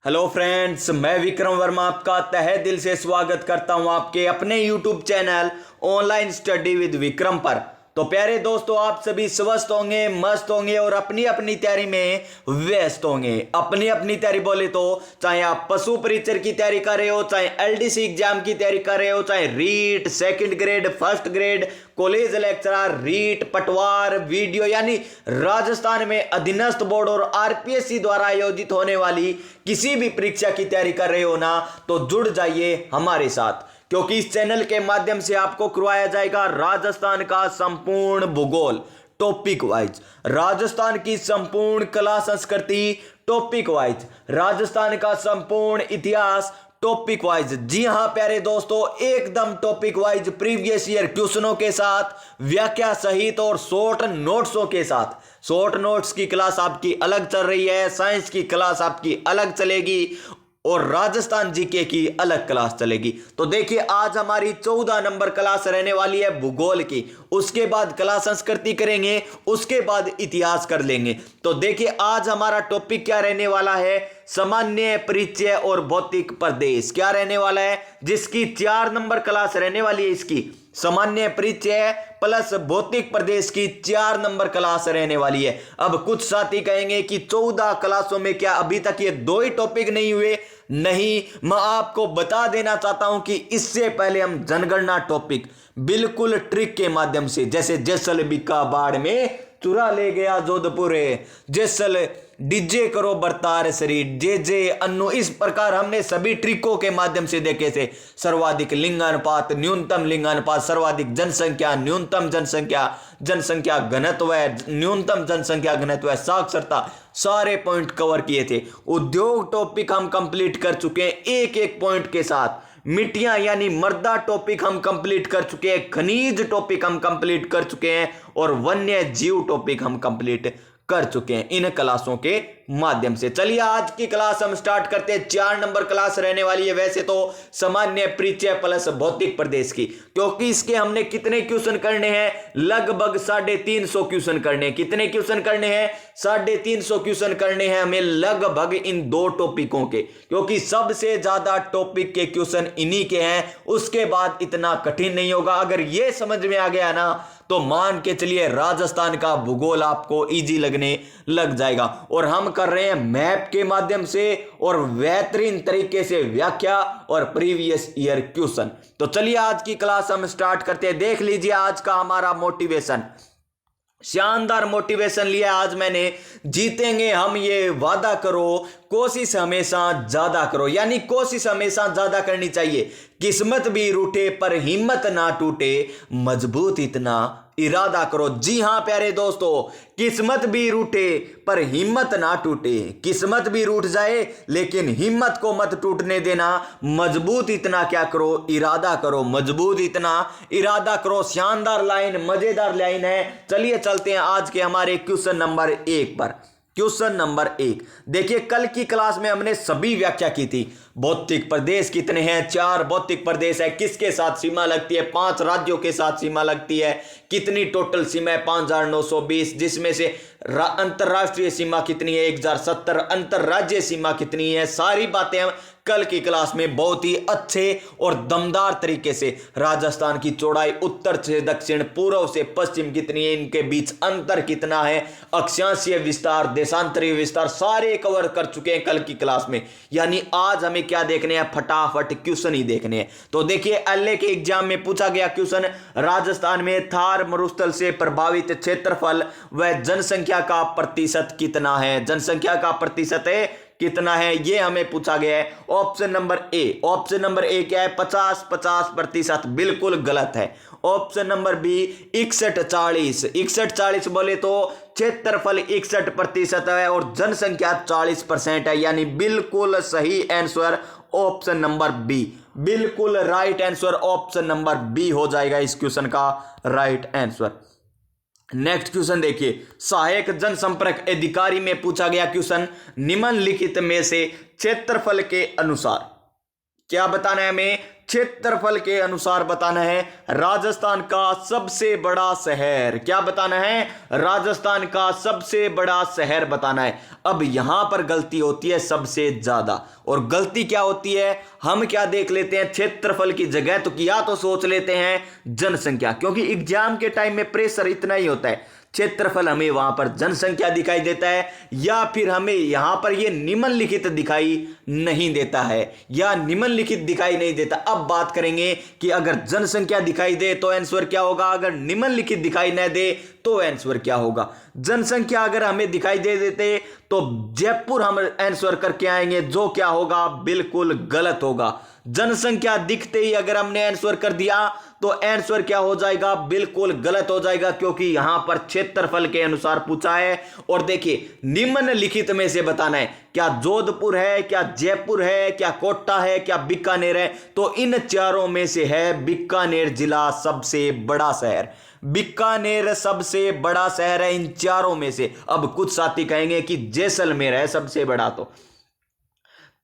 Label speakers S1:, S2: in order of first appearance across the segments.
S1: Hello friends, मैं विक्रम वर्मा आपका तहे दिल से स्वागत करता हूं आपके अपने YouTube channel online study with Vikram पर। तो प्यारे दोस्तों, आप सभी स्वस्थ होंगे, मस्त होंगे और अपनी अपनी तैयारी में व्यस्त होंगे। अपनी अपनी तैयारी बोले तो चाहे आप पशु परीक्षर की तैयारी कर रहे हो, चाहे एलडीसी एग्जाम की तैयारी कर रहे हो, चाहे REET, second grade, first grade, college lecturer, REET, Patwar, video यानी राजस्थान में अधीनस्थ बोर्ड और आरपीएससी द्वारा आयोजित होने वाली किसी भी परीक्षा की तैयारी कर रहे हो ना, तो जुड़ जाइए हमारे साथ, क्योंकि इस चैनल के माध्यम से आपको करवाया जाएगा राजस्थान का संपूर्ण भूगोल टॉपिक वाइज, राजस्थान की संपूर्ण कला संस्कृति टॉपिक वाइज, राजस्थान का संपूर्ण इतिहास टॉपिक वाइज। जी हां प्यारे दोस्तों, एकदम टॉपिक वाइज प्रीवियस ईयर क्वेश्चनों के साथ, व्याख्या सहित और शॉर्ट नोट्सों के साथ। शॉर्ट नोट्स की क्लास आपकी अलग चल रही है, साइंस की क्लास आपकी अलग चलेगी और राजस्थान जीके की अलग क्लास चलेगी। तो देखिए, आज हमारी 14 नंबर क्लास रहने वाली है भूगोल की, उसके बाद कला संस्कृति करेंगे, उसके बाद इतिहास कर लेंगे। तो देखिए, आज हमारा टॉपिक क्या रहने वाला है, सामान्य परिचय और भौतिक प्रदेश क्या रहने वाला है, जिसकी 4 नंबर क्लास रहने वाली है। इसकी सामान्य परिचय प्लस भौतिक प्रदेश की 4 नंबर क्लास रहने वाली है। अब कुछ साथी कहेंगे कि 14 क्लासों में क्या अभी तक ये 2 ही टॉपिक नहीं हुए? नहीं, मैं आपको बता देना चाहता हूं कि इससे पहले हम जनगणना टॉपिक बिल्कुल ट्रिक के माध्यम से, जैसे जैसल बिका बाढ़ में चुरा ले गया जोधपुर, जैसल डीजे करो बरतार शरीर, जे जे अन्नु, इस प्रकार हमने सभी ट्रिकों के माध्यम से देखे थे। सर्वाधिक लिंगानुपात, न्यूनतम लिंगानुपात, सर्वाधिक जनसंख्या, न्यूनतम जनसंख्या, जनसंख्या घनत्व, न्यूनतम जनसंख्या घनत्व, साक्षरता, सारे पॉइंट कवर किए थे। उद्योग टॉपिक हम कंप्लीट कर चुके हैं एक एक पॉइंट के साथ। मिट्टियां यानी मर्दा टॉपिक हम कंप्लीट कर चुके हैं, खनिज टॉपिक हम कंप्लीट कर चुके हैं और वन्य जीव टॉपिक हम कंप्लीट कर चुके हैं इन क्लासों के माध्यम से। चलिए आज की क्लास हम स्टार्ट करते हैं। 4 नंबर क्लास रहने वाली है वैसे तो सामान्य परिचय प्लस भौतिक प्रदेश की, क्योंकि इसके हमने कितने क्वेश्चन करने हैं, लगभग 350 क्वेश्चन करने हैं। कितने क्वेश्चन करने हैं? 350 क्वेश्चन करने हैं हमें लगभग इन 2 टॉपिकों के, क्योंकि सबसे ज्यादा टॉपिक के क्वेश्चन इन्हीं के हैं। उसके बाद इतना कठिन नहीं होगा। अगर ये समझ में आ गया ना, तो मान के चलिए राजस्थान का भूगोल आपको इजी लगने लग जाएगा। और हम कर रहे हैं मैप के माध्यम से और बेहतरीन तरीके से व्याख्या और प्रीवियस ईयर क्वेश्चन। तो चलिए आज की क्लास हम स्टार्ट करते हैं। देख लीजिए आज का हमारा मोटिवेशन, शानदार मोटिवेशन लिया आज मैंने। जीतेंगे हम ये वादा करो, कोशिश हमेशा ज्यादा करो, यानी कोशिश हमेशा ज्यादा करनी चाहिए। किस्मत भी रूठे पर हिम्मत ना टूटे, मजबूत इतना इरादा करो। जी हां प्यारे दोस्तों, किस्मत भी रूठे पर हिम्मत ना टूटे। किस्मत भी रूठ जाए लेकिन हिम्मत को मत टूटने देना। मजबूत इतना क्या करो, इरादा करो। मजबूत इतना इरादा करो। शानदार लाइन, मजेदार लाइन है। चलिए चलते हैं आज के हमारे क्वेश्चन नंबर 1 पर। क्वेश्चन नंबर 1 देखिए, कल की क्लास में हमने सभी व्याख्या की थी। भौतिक प्रदेश कितने हैं? 4 भौतिक प्रदेश है। किसके साथ सीमा लगती है? 5 राज्यों के साथ सीमा लगती है। कितनी टोटल सीमा है? 5920, जिसमें से अंतरराष्ट्रीय सीमा कितनी है? 1070। अंतरराज्यीय सीमा कितनी है? सारी बातें हम कल की क्लास में बहुत ही अच्छे और दमदार तरीके से, राजस्थान की चौड़ाई उत्तर से दक्षिण, पूर्व से पश्चिम कितनी है, इनके बीच अंतर कितना है, अक्षांशीय विस्तार, देशांतरीय विस्तार, सारे कवर कर चुके हैं कल की क्लास में। यानी आज हमें क्या देखने हैं? फटाफट क्वेश्चन ही देखने हैं। तो देखिए, एलए के एग्जाम में पूछा गया क्वेश्चन, राजस्थान में थार मरुस्थल से प्रभावित क्षेत्रफल व जनसंख्या का प्रतिशत कितना है? जनसंख्या का प्रतिशत है कितना है, ये हमें पूछा गया है। Option number A, option number A क्या है? 50% बिल्कुल गलत है। ऑप्शन नंबर बी 61-40, 61-40 बोले तो क्षेत्रफल 61% है और जनसंख्या 40% है, यानी बिल्कुल सही आंसर ऑप्शन नंबर बी। बिल्कुल right answer option number B हो जाएगा इस क्वेश्चन का राइट आंसर। नेक्स्ट क्वेश्चन देखिए, सहायक जनसंपर्क अधिकारी में पूछा गया क्वेश्चन, निम्नलिखित में से क्षेत्रफल के अनुसार क्या बताना है हमें? क्षेत्रफल के अनुसार बताना है राजस्थान का सबसे बड़ा शहर। क्या बताना है? राजस्थान का सबसे बड़ा शहर बताना है। अब यहां पर गलती होती है सबसे ज्यादा, और गलती क्या होती है? हम क्या देख लेते हैं क्षेत्रफल की जगह, तो क्या तो सोच लेते हैं जनसंख्या, क्योंकि एग्जाम के टाइम में प्रेशर इतना ही होता है। क्षेत्रफल हमें वहां पर जनसंख्या दिखाई देता है, या फिर हमें यहां पर यह निम्नलिखित दिखाई नहीं देता है, या निम्नलिखित दिखाई नहीं देता। अब बात करेंगे कि अगर जनसंख्या दिखाई दे तो आंसर क्या होगा, अगर निम्नलिखित दिखाई न दे तो आंसर क्या होगा। जनसंख्या अगर हमें दिखाई दे देते तो जयपुर हम आंसर करके आएंगे, जो क्या होगा, बिल्कुल गलत होगा। जनसंख्या दिखते ही अगर हमने आंसर कर दिया तो आंसर क्या हो जाएगा, बिल्कुल गलत हो जाएगा, क्योंकि यहां पर क्षेत्रफल के अनुसार पूछा है। और देखिए निम्नलिखित में से बताना है, क्या जोधपुर है, क्या जयपुर है, क्या कोटा है, क्या बीकानेर है। तो इन चारों में से है बीकानेर जिला सबसे बड़ा शहर। बीकानेर सबसे बड़ा शहर है इन चारों में से। अब कुछ साथी कहेंगे कि जैसलमेर है सबसे बड़ा, तो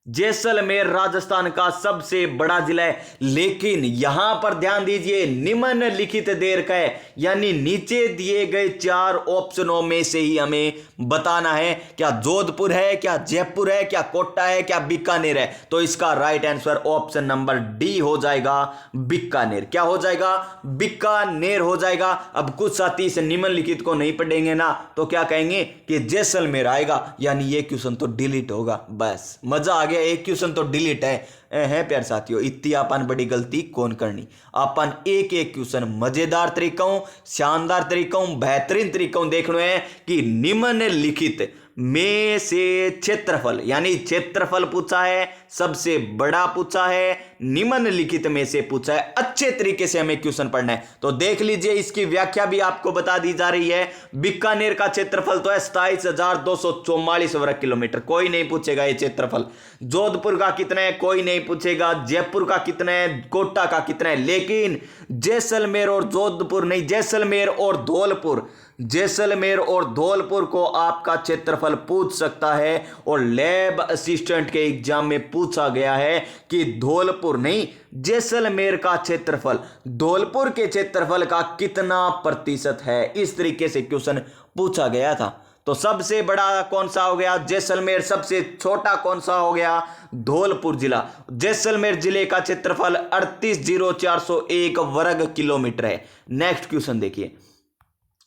S1: जैसलमेर राजस्थान का सबसे बड़ा जिला है, लेकिन यहां पर ध्यान दीजिए निम्नलिखित दे रखा है, यानी नीचे दिए गए चार ऑप्शनों में से ही हमें बताना है, क्या जोधपुर है, क्या जयपुर है, क्या कोटा है, क्या बीकानेर है। तो इसका right answer option number D हो जाएगा, बीकानेर। क्या हो जाएगा? बीकानेर हो जाएगा। अब कुछ साथी इस निम्नलिखित को नहीं पढ़ेंगे ना, तो क्या कहेंगे कि जैसलमेर आएगा, यानी ये क्वेश्चन तो डिलीट होगा। बस मजा आ गया, एक क्वेश्चन तो डिलीट है प्यार साथियों। इतनी अपन बड़ी गलती कौन करनी। अपन एक एक क्वेश्चन मजेदार तरीकों, शानदार तरीकों, बेहतरीन तरीकों देखने हैं कि निम्नलिखित में से क्षेत्रफल, यानी क्षेत्रफल पूछा है, सबसे बड़ा पूछा है, निम्नलिखित में से पूछा है। अच्छे तरीके से हमें क्वेश्चन पढ़ना है। तो देख लीजिए, इसकी व्याख्या भी आपको बता दी जा रही है। बीकानेर का क्षेत्रफल तो है 27,244 वर्ग किलोमीटर, कोई नहीं पूछेगा ये क्षेत्रफल। जोधपुर का कितना है, कोई नहीं पूछेगा। जयपुर का कितना है, कोटा का कितना है। लेकिन जैसलमेर और जोधपुर नहीं, जैसलमेर और धौलपुर, जैसलमेर और धौलपुर को आपका क्षेत्रफल पूछ सकता है। और लैब असिस्टेंट के एग्जाम में पूछा गया है कि धौलपुर नहीं, जैसलमेर का क्षेत्रफल धौलपुर के क्षेत्रफल का कितना प्रतिशत है। इस तरीके से क्वेश्चन पूछा गया था। तो सबसे बड़ा कौन सा हो गया, जैसलमेर। सबसे छोटा कौन सा हो गया, धौलपुर जिला। जैसलमेर जिले का क्षेत्रफल 38,401 वर्ग किलोमीटर है। नेक्स्ट क्वेश्चन देखिए,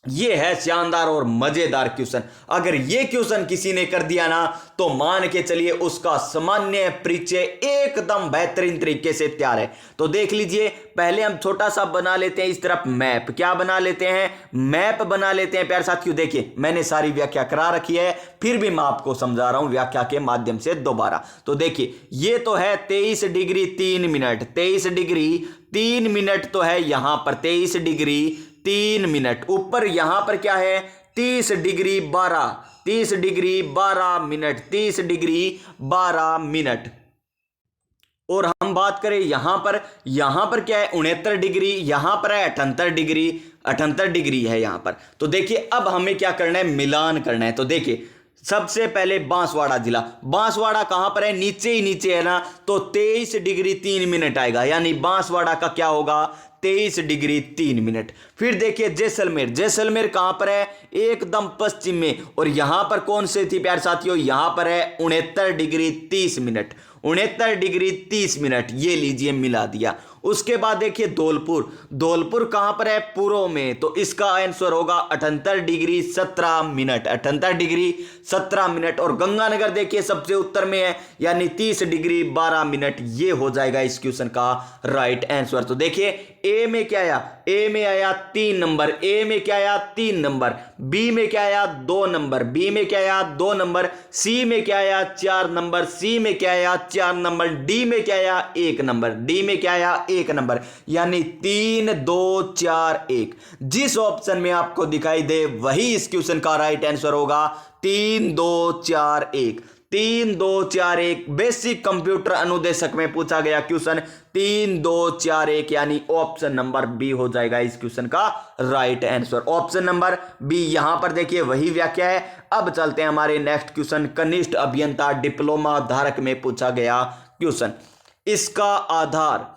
S1: ये है शानदार और मजेदार क्वेश्चन। अगर ये क्वेश्चन किसी ने कर दिया ना, तो मान के चलिए उसका सामान्य परिचय एकदम बेहतरीन तरीके से तैयार है। तो देख लीजिए, पहले हम छोटा सा बना लेते हैं इस तरफ मैप। क्या बना लेते हैं, मैप बना लेते हैं प्यारे साथियों। देखिए मैंने सारी व्याख्या करा रखी है, फिर भी मैं आपको समझा रहा हूं व्याख्या के माध्यम से दोबारा। तो देखिए, ये तो है 23 डिग्री 3 मिनट, 23 डिग्री 3 मिनट तो है यहां पर, 23 डिग्री 3 मिनट। ऊपर यहां पर क्या है, 30 degree 12, 30 degree 12 minute, 30 degree 12 minute. और हम बात करें यहां पर क्या है, 69 डिग्री, यहां पर है 78 डिग्री, 78 डिग्री है यहां पर। तो देखिए अब हमें क्या करना है, मिलान करना है। तो देखिए सबसे पहले बांसवाड़ा जिला, बांसवाड़ा कहां पर है, नीचे ही नीचे है ना, तो 23 डिग्री 3 मिनट आएगा, यानी बांसवाड़ा का क्या होगा, 23 डिग्री 3 मिनट। फिर देखिए जैसलमेर, जैसलमेर कहां पर है, एकदम पश्चिम में। और यहां पर कौन से थी प्यारे साथियों, यहां पर है 69 डिग्री 30 मिनट, 69 डिग्री 30 मिनट। ये लीजिए मिला दिया। उसके बाद देखिए धौलपुर, धौलपुर कहां पर है, पूर्व में, तो इसका आंसर होगा 78 डिग्री 17 मिनट, 78 डिग्री 17 मिनट। और गंगानगर देखिए सबसे उत्तर में है, यानी 30 डिग्री 12 मिनट। ये हो जाएगा इस क्वेश्चन का राइट आंसर। तो देखिए ए में क्या आया, ए में आया 3 नंबर, ए में क्या आया 3 नंबर, बी में क्या आया 2 नंबर, बी में क्या आया 2 नंबर, सी में क्या आया 4 नंबर, सी में क्या आया 4 नंबर, डी में क्या आया 1 नंबर, डी में क्या आया 1 नंबर, यानी 3 2 4 1। जिस ऑप्शन में आपको दिखाई दे वही इस क्वेश्चन का राइट आंसर होगा, 3 2 4 1, 3 2 4 1। बेसिक कंप्यूटर अनुदेशक में पूछा गया क्वेश्चन 3 2 4 1, यानी ऑप्शन नंबर बी हो जाएगा इस क्वेश्चन का right answer. Option number B, यहां पर देखिए वही व्याख्या है। अब चलते हैं हमारे नेक्स्ट क्वेश्चन, कनिष्ठ अभियंता डिप्लोमा धारक में पूछा गया क्वेश्चन। इसका आधार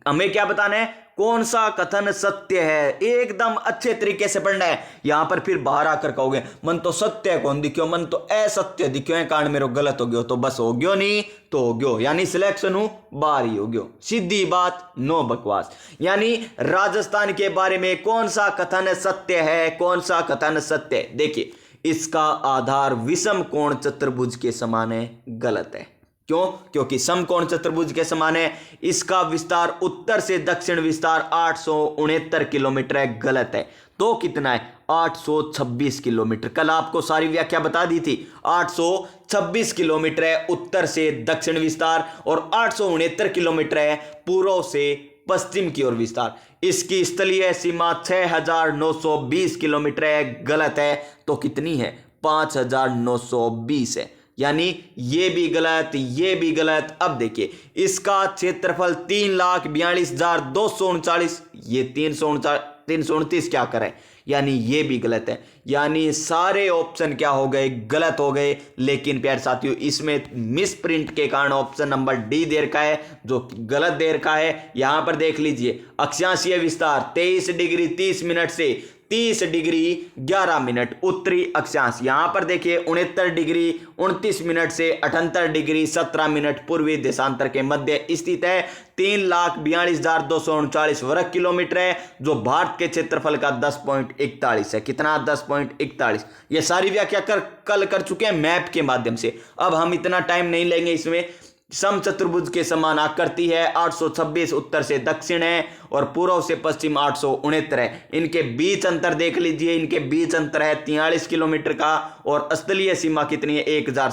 S1: हमें क्या बताना है, कौन सा कथन सत्य है, एकदम अच्छे तरीके से पढ़ना है। यहां पर फिर बाहर आकर कहोगे मन तो सत्य कौन दिखो, मन तो असत्य दिखो है, कारण मेरो गलत हो गयो, तो बस हो गयो नहीं तो हो गयो, यानी सिलेक्शन हूं बाहर ही हो गयो, सीधी बात, नो बकवास। यानी राजस्थान के बारे में कौन सा कथन सत्य है, कौन सा कथन सत्य है। देखिए, इसका आधार विषम कोण चतुर्भुज के समान है, गलत है। क्यों? क्योंकि समकोण चतुर्भुज के समान है। इसका विस्तार उत्तर से दक्षिण विस्तार 869 किलोमीटर है, गलत है। तो कितना है? 826 किलोमीटर। कल आपको सारी व्याख्या बता दी थी, 826 किलोमीटर है उत्तर से दक्षिण विस्तार और 869 किलोमीटर है पूर्व से पश्चिम की ओर विस्तार। इसकी स्थलीय सीमा 6920 किलोमीटर है, गलत है। तो कितनी है? 5920 है, यानी ये भी गलत, ये भी गलत। अब देखिए, इसका क्षेत्रफल 3,42,239, ये 329 क्या करें, यानी ये भी गलत है। यानी सारे ऑप्शन क्या हो गए? गलत हो गए। लेकिन प्यारे साथियों, इसमें मिस प्रिंट के कारण ऑप्शन नंबर डी दे रखा है, जो गलत दे रखा है। यहां पर देख लीजिए, अक्षांशीय विस्तार 23 डिग्री 30 मिनट से 30 डिग्री 11 मिनट उत्तरी अक्षांश। यहां पर देखिए 69 डिग्री 29 मिनट से 78 डिग्री 17 मिनट पूर्वी देशांतर के मध्य स्थित है। 3,42,239 वर्ग किलोमीटर है, जो भारत के क्षेत्रफल का 10.41 है। कितना? 10.41। ये सारी व्याख्या कल कर चुके हैं मैप के माध्यम से। अब हम इतना टाइम नहीं लेंगे इसमें। समचतुर्भुज के समान आकृति है, 826 उत्तर से दक्षिण है और पूर्व से पश्चिम 869 है। इनके बीच अंतर देख लीजिए, इनके बीच अंतर है 43 किलोमीटर का और स्थलीय सीमा कितनी है? 1000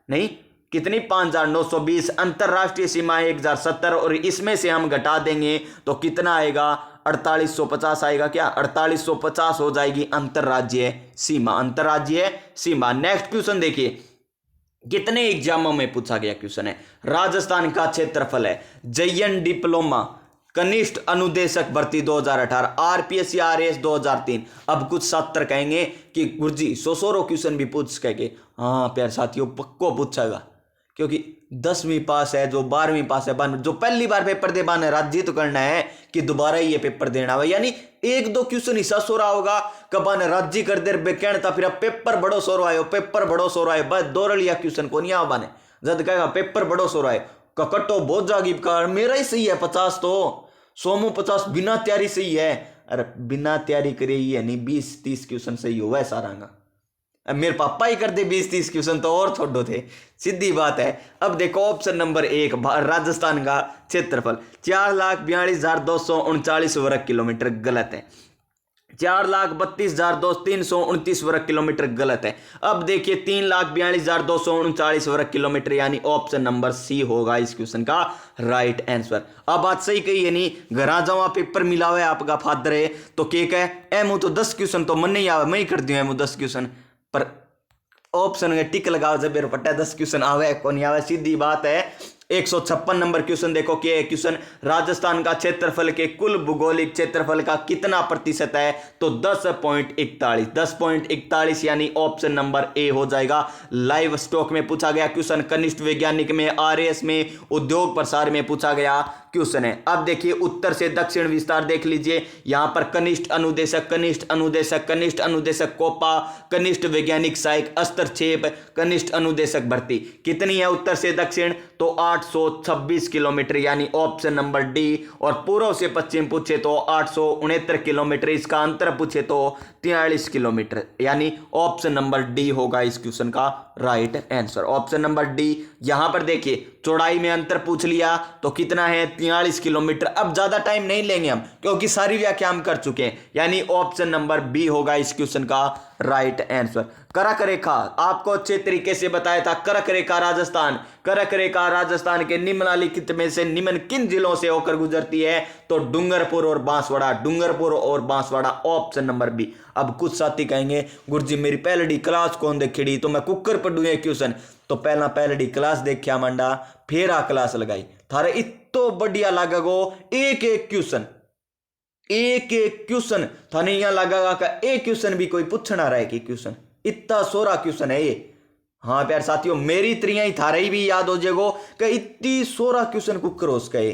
S1: नहीं, कितनी? 5920। अंतरराष्ट्रीय सीमा है 1070 और इसमें से हम घटा देंगे तो कितना आएगा? 4850 आएगा। क्या 4850 हो जाएगी अंतरराज्यीय सीमा, अंतरराज्यीय सीमा। नेक्स्ट क्वेश्चन देखिए, कितने एग्जामों में पूछा गया क्वेश्चन है। राजस्थान का क्षेत्रफल है, जयन डिप्लोमा कनिष्ठ अनुदेशक भर्ती 2018, आरपीएस आरएएस 2003। अब कुछ छात्र कहेंगे कि गुरुजी 100 क्वेश्चन भी पूछ सकेंगे। हाँ प्यारे साथियों, पक्को पूछेगा, क्योंकि 10वीं पास है, जो 12वीं पास है, जो पहली बार पेपर दे बाने राज्य तो करना है कि दोबारा ही ये पेपर देना है। यानी 1-2 क्वेश्चन हिस्सा सो रहा होगा, कबान राज्य कर दे कहता फिर पेपर बड़ो सो रहा है, पेपर बड़ो सो रहा है, बस दो रलिया क्वेश्चन को नहीं आ बाने, जब कहेगा पेपर बड़ो सो रहा है, ककटो बहुत जागी कार मेरा ही सही है 50, तो सोमू 50 बिना तैयारी सही है। अरे बिना तैयारी करे ही है नहीं, 20-30 क्वेश्चन सही हो वैसा रहा। अब मेरे पापा ही करते 20-30 क्वेश्चन तो और छोड़ो थे, सीधी बात है। अब देखो ऑप्शन नंबर 1, राजस्थान का क्षेत्रफल 4,42,239 वर्ग किलोमीटर, गलत है। 4,32,329 वर्ग किलोमीटर, गलत है। अब देखिए 3,42,239 वर्ग किलोमीटर, यानी ऑप्शन नंबर सी होगा इस क्वेश्चन का राइट आंसर। अब बात सही कही है नहीं, घर जावा पेपर मिला हुआ है आपका फादर है तो के कहे एमू तो 10 क्वेश्चन तो मन नहीं आवे, मैं ही कर दूं एमू 10 क्वेश्चन, पर ऑप्शन में टिक लगाओ जब मेरे पट्टा 10 क्वेश्चन आवे को नहीं आवे, सीधी बात है। 156 नंबर क्वेश्चन देखो क्या क्वेश्चन, राजस्थान का क्षेत्रफल के कुल भूगोलिक क्षेत्रफल का कितना प्रतिशत है? तो 10.41, 10.41 यानी ऑप्शन नंबर ए हो जाएगा। लाइव स्टॉक में पूछा गया क्वेश्चन, कनिष्ठ वैज्ञानिक में, आरएएस में, उद्योग प्रसार में पूछा गया क्वेश्चन है। अब देखिए उत्तर से दक्षिण विस्तार देख लीजिए, यहां पर कनिष्ठ अनुदेशक, कनिष्ठ अनुदेशक, कनिष्ठ अनुदेशक कोपा, कनिष्ठ वैज्ञानिक सहायक हस्तक्षेप, कनिष्ठ अनुदेशक भर्ती, कितनी है उत्तर से दक्षिण? तो 826 किलोमीटर, यानी ऑप्शन नंबर डी। और पूर्व से पश्चिम पूछे तो 869 किलोमीटर, इसका अंतर पूछे तो 43 किलोमीटर, यानी ऑप्शन नंबर डी होगा इस क्वेश्चन का right answer, option number D. यहां पर देखिए चौड़ाई में अंतर पूछ लिया तो कितना है? 43 किलोमीटर। अब ज्यादा टाइम नहीं लेंगे हम, क्योंकि सारी व्याख्या हम कर चुके हैं, यानी ऑप्शन नंबर बी होगा इस क्वेश्चन का राइट आंसर। करक रेखा आपको अच्छे तरीके से बताया था, करक रेखा राजस्थान, करक रेखा राजस्थान के निम्नलिखित में से निम्न किन जिलों से होकर गुजरती है? तो डूंगरपुर और बांसवाड़ा, डूंगरपुर और बांसवाड़ा, ऑप्शन नंबर बी। अब कुछ साथी कहेंगे गुरुजी मेरी पहली क्लास कौन देखी, तो मैं कुकर पढ़ू क्वेश्चन, तो पहली क्लास देखा मंडा, फिर आ क्लास लगाई, थारे इतो बढ़िया लगेगो एक एक क्वेश्चन, एक एक क्वेश्चन थाने यहां लगेगा का एक क्वेश्चन भी कोई पूछना रहे कि क्वेश्चन, इतना सोरा क्वेश्चन है ये। हाँ प्यार साथियों, मेरी त्रिया ही थारे भी याद हो जाएगो कि इतनी सोरा क्वेश्चन कुकर हो सके।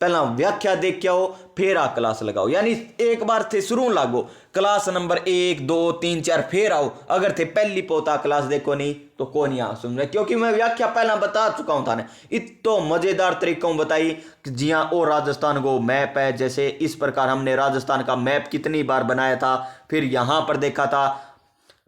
S1: पहला व्याख्या देख के आओ, फिर आ क्लास लगाओ। यानी एक बार थे शुरू लागो, क्लास नंबर 1 2 3 4 फिर आओ। अगर थे पहली पोता क्लास देखो नहीं तो कौन यहाँ सुन रहे, क्योंकि मैं व्याख्या पहला बता चुका हूं था। इतो मजेदार तरीकों बताई कि जिया ओ राजस्थान को मैप है, जैसे इस प्रकार हमने राजस्थान का मैप कितनी बार बनाया था। फिर यहां पर देखा था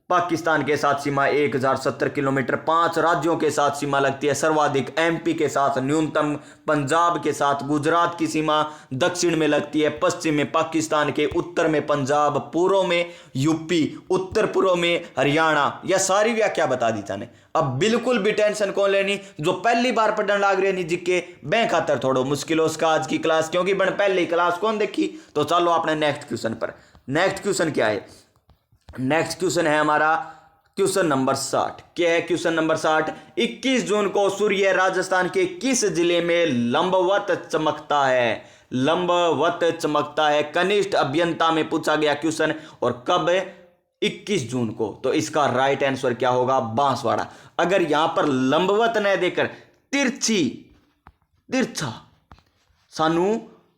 S1: पाकिस्तान के साथ सीमा 1070 किलोमीटर, 5 राज्यों के साथ सीमा लगती है, सर्वाधिक एमपी के साथ, न्यूनतम पंजाब के साथ, गुजरात की सीमा दक्षिण में लगती है, पश्चिम में पाकिस्तान के, उत्तर में पंजाब, पूर्व में यूपी, उत्तर पूर्व में हरियाणा। यह सारी व्याख्या बता दी जाने। अब बिल्कुल भी टेंशन कौन लेनी, जो पहली बार पढ़ने लाग रहे नहीं जिसके बैंक खातर थोड़ा मुश्किल हो उसका आज की क्लास, क्योंकि बन पहली क्लास कौन देखी। तो चलो अपने नेक्स्ट क्वेश्चन पर। नेक्स्ट क्वेश्चन क्या है, नेक्स्ट क्वेश्चन है हमारा क्वेश्चन नंबर 60। क्या है क्वेश्चन नंबर 60, 21 जून को सूर्य राजस्थान के किस जिले में लंबवत चमकता है। लंबवत चमकता है, कनिष्ठ अभियंता में पूछा गया क्वेश्चन, और कब 21 जून को। तो इसका राइट आंसर क्या होगा, बांसवाड़ा। अगर यहां पर लंबवत न देकर तिरछी, तिरछा सानू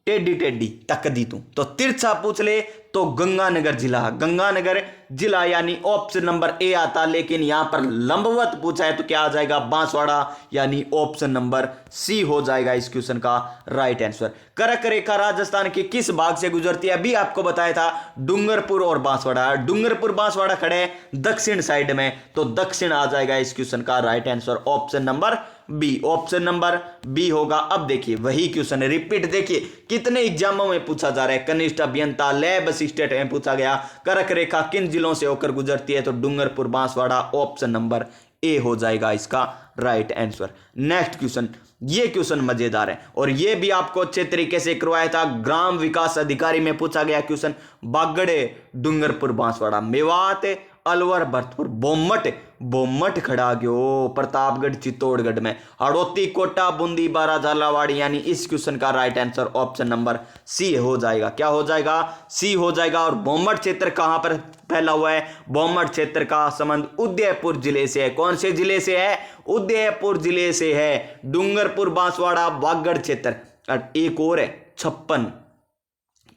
S1: टेढ़ी टेढ़ी तक दी तू, तो तिरछा पूछ ले तो गंगानगर जिला, गंगानगर जिला यानी ऑप्शन नंबर ए आता। लेकिन यहां पर लंबवत पूछा है तो क्या आ जाएगा, बांसवाड़ा, यानी ऑप्शन नंबर सी हो जाएगा इस क्वेश्चन का राइट आंसर। कर्क रेखा राजस्थान के किस भाग से गुजरती है, अभी आपको बताया था डूंगरपुर और बांसवाड़ा। डूंगरपुर बांसवाड़ा खड़े दक्षिण साइड में, तो दक्षिण आ जाएगा इस क्वेश्चन का right answer, option number B. Option number B होगा। अब देखिए वही क्वेश्चन रिपीट, देखिए कितने एग्जामों में पूछा जा रहा है। कनिष्ठ अभियंता, लैब असिस्टेंट में पूछा गया, कर्क रेखा किन जिलों से होकर गुजरती है, तो Dungarpur Banswara, option number A हो जाएगा इसका राइट आंसर। नेक्स्ट क्वेश्चन, ये क्वेश्चन मजेदार है और ये भी आपको अच्छे तरीके से करवाया था, ग्राम विकास अधिकारी में पूछा गया क्वेश्चन। बागड़े, डूंगरपुर बांसवाड़ा, मेवात, अलवर, भरतपुर, बोमट, बोमट खड़ा गयो प्रतापगढ़ चित्तौड़गढ़ में, हड़ौती, कोटा, बूंदी, बारा, झालावाड़, यानी इस क्वेश्चन का right answer option number C हो जाएगा। क्या हो जाएगा, सी हो जाएगा। और बोमट क्षेत्र कहां पर फैला हुआ है, बोमट क्षेत्र का संबंध उदयपुर जिले से है। कौन से जिले से है, उदयपुर जिले से है। डूंगरपुर बांसवाड़ा बागड़ क्षेत्र। और एक और है छप्पन,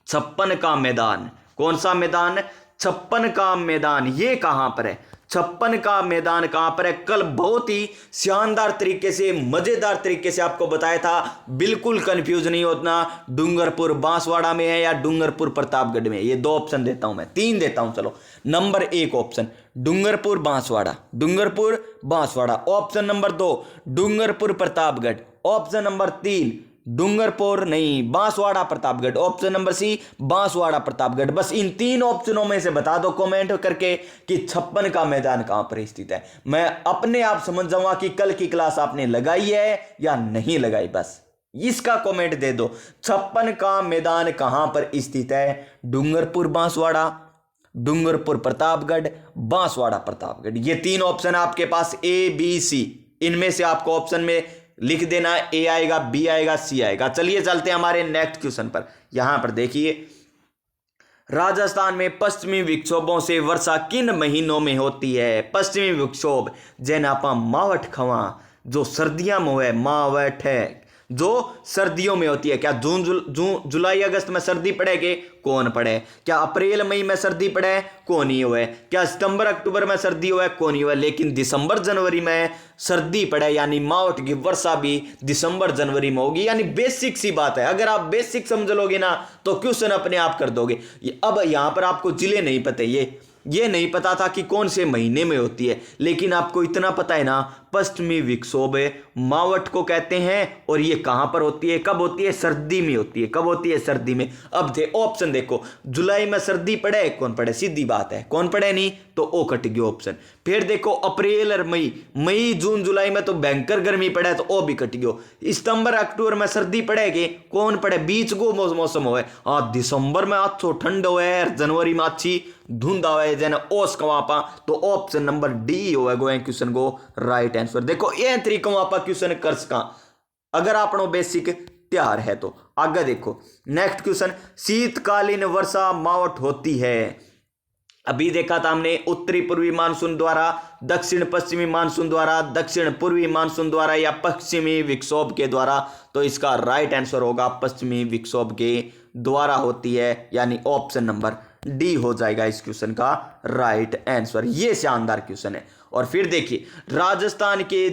S1: छप्पन का मैदान। कौन सा मैदान, छप्पन का मैदान। ये कहां पर है, छप्पन का मैदान कहां पर है। कल बहुत ही शानदार तरीके से, मजेदार तरीके से आपको बताया था, बिल्कुल कंफ्यूज नहीं होना, डूंगरपुर बांसवाड़ा में है या डूंगरपुर प्रतापगढ़ में। ये दो ऑप्शन देता हूं मैं, तीन देता हूं। चलो number 1 option Dungarpur Banswara, Dungarpur Banswara. Option number 2 Dungarpur Pratapgarh. Option number 3 Dungarpur नहीं, Banswara Pratapgarh. Option number C Banswara Pratapgarh. बस इन 3 ऑप्शनों में से बता दो कमेंट करके कि छप्पन का मैदान कहां पर स्थित है। मैं अपने आप समझ जाऊंगा कि कल की क्लास आपने लगाई है या नहीं लगाई। बस इसका कमेंट दे दो, छप्पन का मैदान कहां पर स्थित है। डूंगरपुर बांसवाड़ा, डूंगरपुर प्रतापगढ़, बांसवाड़ा प्रतापगढ़। ये 3 ऑप्शन आपके पास, ए बी सी। इनमें से आपको ऑप्शन में लिख देना, ए आएगा, बी आएगा, सी आएगा। चलिए चलते हैं हमारे नेक्स्ट क्वेश्चन पर। यहां पर देखिए, राजस्थान में पश्चिमी विक्षोभों से वर्षा किन महीनों में होती है। पश्चिमी विक्षोभ जैन आपा मावठ खवा, जो सर्दियां में है, मावठ है, जो सर्दियों में होती है। क्या जून जुलाई अगस्त में सर्दी पड़ेगी, कौन पड़े। क्या अप्रैल मई में सर्दी पड़े, कौन ही हुए। क्या सितंबर अक्टूबर में सर्दी हुए, कौन ही हुए। लेकिन दिसंबर जनवरी में सर्दी पड़े, यानी मावठ की वर्षा भी दिसंबर जनवरी में होगी। यानी बेसिक सी बात है, अगर आप बेसिक समझ लोगे ना तो क्वेश्चन अपने आप कर दोगे। अब यहां पर आपको जिले नहीं पते, ये नहीं पता था कि कौन से महीने में होती है, लेकिन आपको इतना पता है ना, पश्चिमी विक्षोभ मावठ को कहते हैं। और ये कहां पर होती है, कब होती है, सर्दी में होती है। कब होती है, सर्दी में। अब ऑप्शन देखो, जुलाई में सर्दी पड़े, कौन पड़े, सीधी बात है, कौन पड़े नहीं, तो ओ कट गया ऑप्शन। फिर देखो अप्रैल और मई जून जुलाई में तो भयंकर गर्मी पड़े, तो ओ भी कट गयो। सितंबर अक्टूबर में सर्दी पड़ेगी, कौन पड़े, बीच को मौसम हो। हाँ, दिसंबर में अच्छो ठंड हो, जनवरी में अच्छी धुंध आवे जैन ओस कवापा, तो ऑप्शन नंबर डी होगा क्वेश्चन को राइट आंसर। देखो ये तरीकों आप क्वेश्चन कर सका अगर आपनो बेसिक तैयार है तो। आगे देखो नेक्स्ट क्वेश्चन, शीतकालीन वर्षा मावठ होती है। अभी देखा था हमने उत्तरी पूर्वी मानसून द्वारा, दक्षिण पश्चिमी मानसून द्वारा, दक्षिण पूर्वी मानसून द्वारा या पश्चिमी विक्षोभ के द्वारा। तो इसका राइट आंसर होगा पश्चिमी विक्षोभ के द्वारा होती है, यानी ऑप्शन नंबर डी हो जाएगा इस क्वेश्चन का राइट आंसर। ये शानदार क्वेश्चन है। और फिर देखिए, राजस्थान के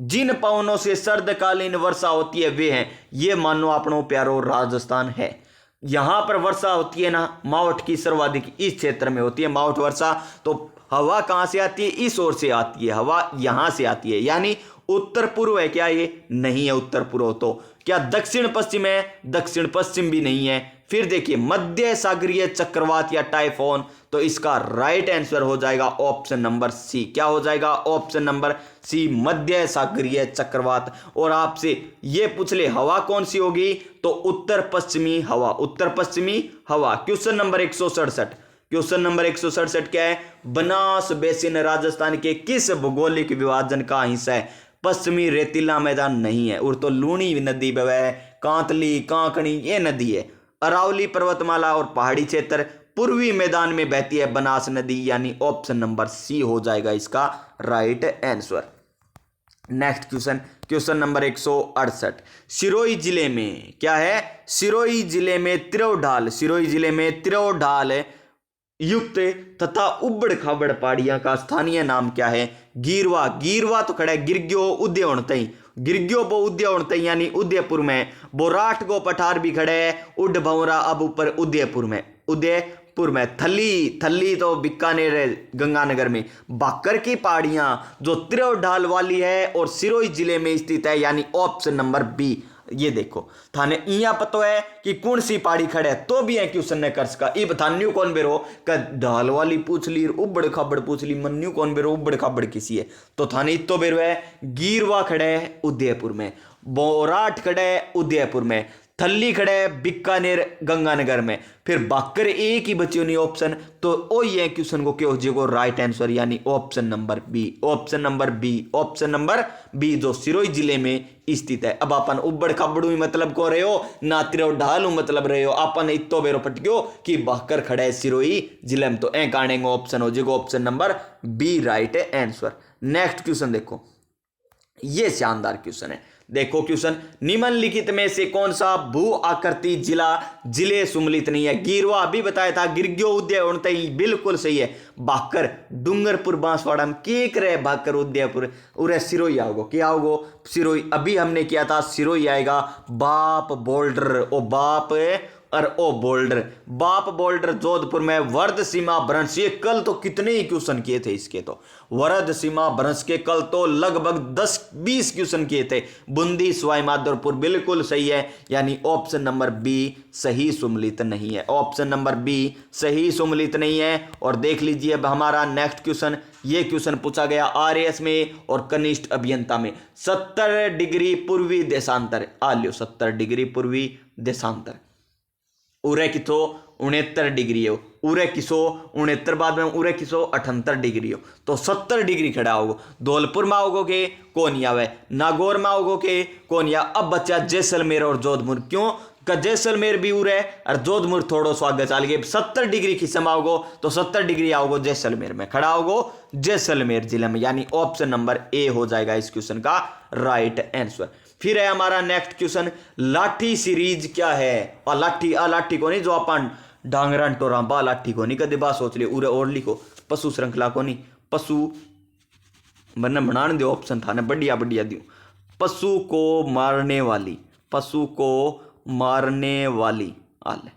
S1: जिन पवनों से सर्दकालीन वर्षा होती है वे हैं, ये मानो अपनो प्यारो राजस्थान है। यहां पर वर्षा होती है ना, मावठ की सर्वाधिक इस क्षेत्र में होती है मावठ वर्षा। तो हवा कहां से आती है? इस ओर से आती है, हवा यहां से आती है, यानी उत्तर पूर्व है क्या? ये नहीं है उत्तर पूर्व। तो क्या दक्षिण पश्चिम है? दक्षिण पश्चिम भी नहीं है। फिर देखिए, मध्य सागरीय चक्रवात या टाइफोन। तो इसका राइट आंसर हो जाएगा ऑप्शन नंबर सी। क्या हो जाएगा? ऑप्शन नंबर सी, मध्य सागरीय चक्रवात। और आपसे ये पूछ ले हवा कौन सी होगी, तो उत्तर पश्चिमी हवा, उत्तर पश्चिमी हवा। क्वेश्चन नंबर 167, क्वेश्चन नंबर 167 क्या है? बनास बेसिन राजस्थान के किस भौगोलिक विभाजन का हिस्सा है? पश्चिमी रेतीला मैदान नहीं है, और तो लूणी नदी बह, कांतली, कांकणी ये नदी है। अरावली पर्वतमाला और पहाड़ी क्षेत्र, पूर्वी मैदान में बहती है बनास नदी, यानी ऑप्शन नंबर सी हो जाएगा इसका right answer. Next question, question number 168, Sirohi जिले में क्या है? सिरोही जिले में त्रियोढाल, सिरोही जिले में त्रियोढाल युक्त तथा उबड़ खाबड़ पहाड़ियां का स्थानीय नाम क्या है? गीरवा, गीरवा तो खड़ा है गिरग्यो उदयवन तई, गिरग्यो बो उदयवन तई यानी उदयपुर में। बोराट गो पठार भी खड़े है, उड भंवरा अब ऊपर उदयपुर में, उदयपुर में। थली, थली तो बीकानेर गंगानगर में। बाकर की पहाड़ियां जो त्रियोढाल वाली है और सिरोही जिले में स्थित है, यानी ऑप्शन नंबर बी। ये देखो थाने इया पतो है कि कौन सी पहाड़ी खड़े है, तो भी है क्वेश्चन ने कर सका। इब थान्यू कौन बेरो का ढाल वाली पूछ ली, उबड़ खाबड़ पूछ ली, मन्यू कौन बेरो उबड़ खाबड़ किसी है। तो थाने इतो बेरो है, गीरवा खड़े है उदयपुर में, बोराट खड़े है उदयपुर में, थल्ली खड़े है बीकानेर गंगानगर में। फिर बाकर एक ही बची नहीं ऑप्शन, तो ओ ये क्वेश्चन को क्या हो जाएगा राइट आंसर, यानी option number B, option number B, option number B जो सिरोही जिले में स्थित है। अब अपन उबड़ खाबड़ू मतलब को रहे हो ना, त्रियोढाल मतलब रहे हो, अपन इतो बेरो पटक्यो कि बाकर खड़ा है सिरोही जिले में। तो ए काने ऑप्शन हो जाएगा option number B right answer. Next question देखो, ये शानदार क्वेश्चन है। देखो क्वेश्चन, निम्नलिखित में से कौन सा भू आकृति जिले सम्मिलित नहीं है? गीरवा अभी बताया था, गिरग्यो उदयपुर तई बिल्कुल सही है। बाकर डूंगरपुर बांसवाड़ा में के करे, बाकर उदयपुर उरे सिरोही आओगो, क्या आओगो? सिरोही। अभी हमने किया था सिरोही आएगा, बाप बोल्डर, ओ बाप और ओ बोल्डर, बाप बोल्डर जोधपुर में। वर्ध सीमा भ्रंश, ये कल तो कितने ही क्वेश्चन किए थे इसके, तो वर्ध सीमा भ्रंश के कल तो लगभग 10-20 क्वेश्चन किए थे। बूंदी सवाई माधोपुर बिल्कुल सही है, यानी ऑप्शन नंबर बी सही सम्मिलित नहीं है, ऑप्शन नंबर बी सही सम्मिलित नहीं है। और देख लीजिए अब हमारा नेक्स्ट क्वेश्चन, ये क्वेश्चन पूछा गया आरएएस में और कनिष्ठ अभियंता में। 70 डिग्री पूर्वी देशांतर आ लियो, 70 डिग्री पूर्वी देशांतर उरे किसो 69 डिग्री हो, उरे किसो 69 बाद में उरे किसो 78 डिग्री हो। तो 70 डिग्री खड़ा होगो। धौलपुर में आओगो के कौन आवे, नागौर में आओगो के कौन या। अब बच्चा जैसलमेर और जोधपुर, क्यों का जैसलमेर भी उरे और जोधपुर थोड़ो सो आगे चल गए। 70 डिग्री खिसम आओगो तो 70 डिग्री आओगो जैसलमेर में, खड़ा होगो जैसलमेर जिले में, यानी ऑप्शन नंबर ए हो जाएगा इस क्वेश्चन का राइट आंसर। फिर है हमारा नेक्स्ट क्वेश्चन, लाठी सीरीज क्या है? और लाठी को नहीं जो अपन डांगरा टोरा बा, लाठी को नहीं कदे बा सोच लियो उरे और लिखो। पशु श्रृंखला को नहीं, पशु मैंने बनाने दो ऑप्शन था ना, बढ़िया बढ़िया दियो। पशु को मारने वाली, पशु को मारने वाली आले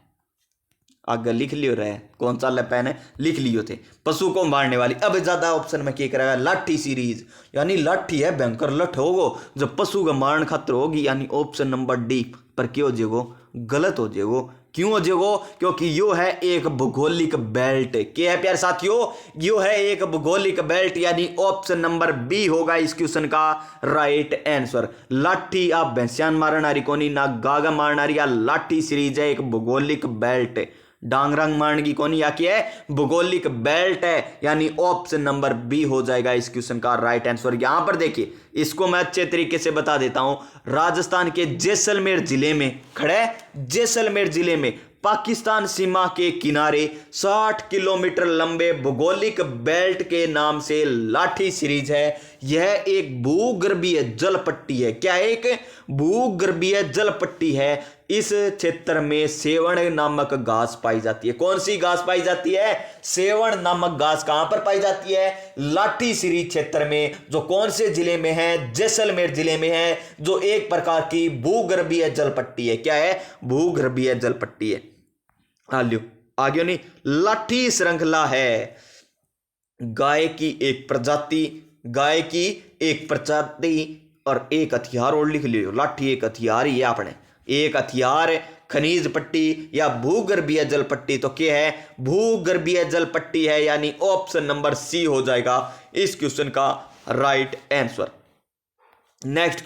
S1: आगे लिख लियो रहे, कौन सा ले पेन है लिख लियो थे, पशु को मारने वाली। अब ज्यादा ऑप्शन में क्या करेगा, लाठी सीरीज, यानी लाठी है भयंकर लठ होगो जो पशु का मारण खातर होगी, यानी ऑप्शन नंबर डी। पर क्यों हो जेगो, गलत हो जेगो। क्यों हो जेगो? क्योंकि यो है एक भौगोलिक बेल्ट। क्या है प्यारे साथियों, यो है एक भौगोलिक बेल्ट, यानी ऑप्शन नंबर बी होगा इस क्वेश्चन का राइट आंसर। लाठी आप भैंसियान मारनारी कोनी ना गागा मारनारी, या लाठी सीरीज है एक भौगोलिक बेल्ट। डांगरंग मारने की कोनी या क्या है, भौगोलिक बेल्ट है, यानी ऑप्शन नंबर बी हो जाएगा इस क्वेश्चन का राइट आंसर। यहां पर देखिए, इसको मैं अच्छे तरीके से बता देता हूं। राजस्थान के जैसलमेर जिले में खड़े, जैसलमेर जिले में पाकिस्तान सीमा के किनारे 60 किलोमीटर लंबे भौगोलिक बेल्ट के नाम से लाठी सीरीज है। यह एक भूगर्भीय जल पट्टी है। क्या है? एक भूगर्भीय जल पट्टी है। इस क्षेत्र में सेवण नामक घास पाई जाती है। कौन सी घास पाई जाती है? सेवण नामक घास। कहां पर पाई जाती है? लाठी सीरीज क्षेत्र में, जो कौन से जिले में है? जैसलमेर जिले में है, जो एक प्रकार की भूगर्भीय जल पट्टी है। क्या है? भूगर्भीय जल पट्टी है। आगे नहीं, लाठी श्रृंखला है। गाय की एक प्रजाति और एक हथियार, और लिख लियो, लाठी एक हथियार ही है। आपने एक हथियार, खनिज पट्टी या भूगर्भीय जल पट्टी। तो क्या है? भूगर्भीय जल पट्टी है, यानी ऑप्शन नंबर सी हो जाएगा इस क्वेश्चन का राइट आंसर। नेक्स्ट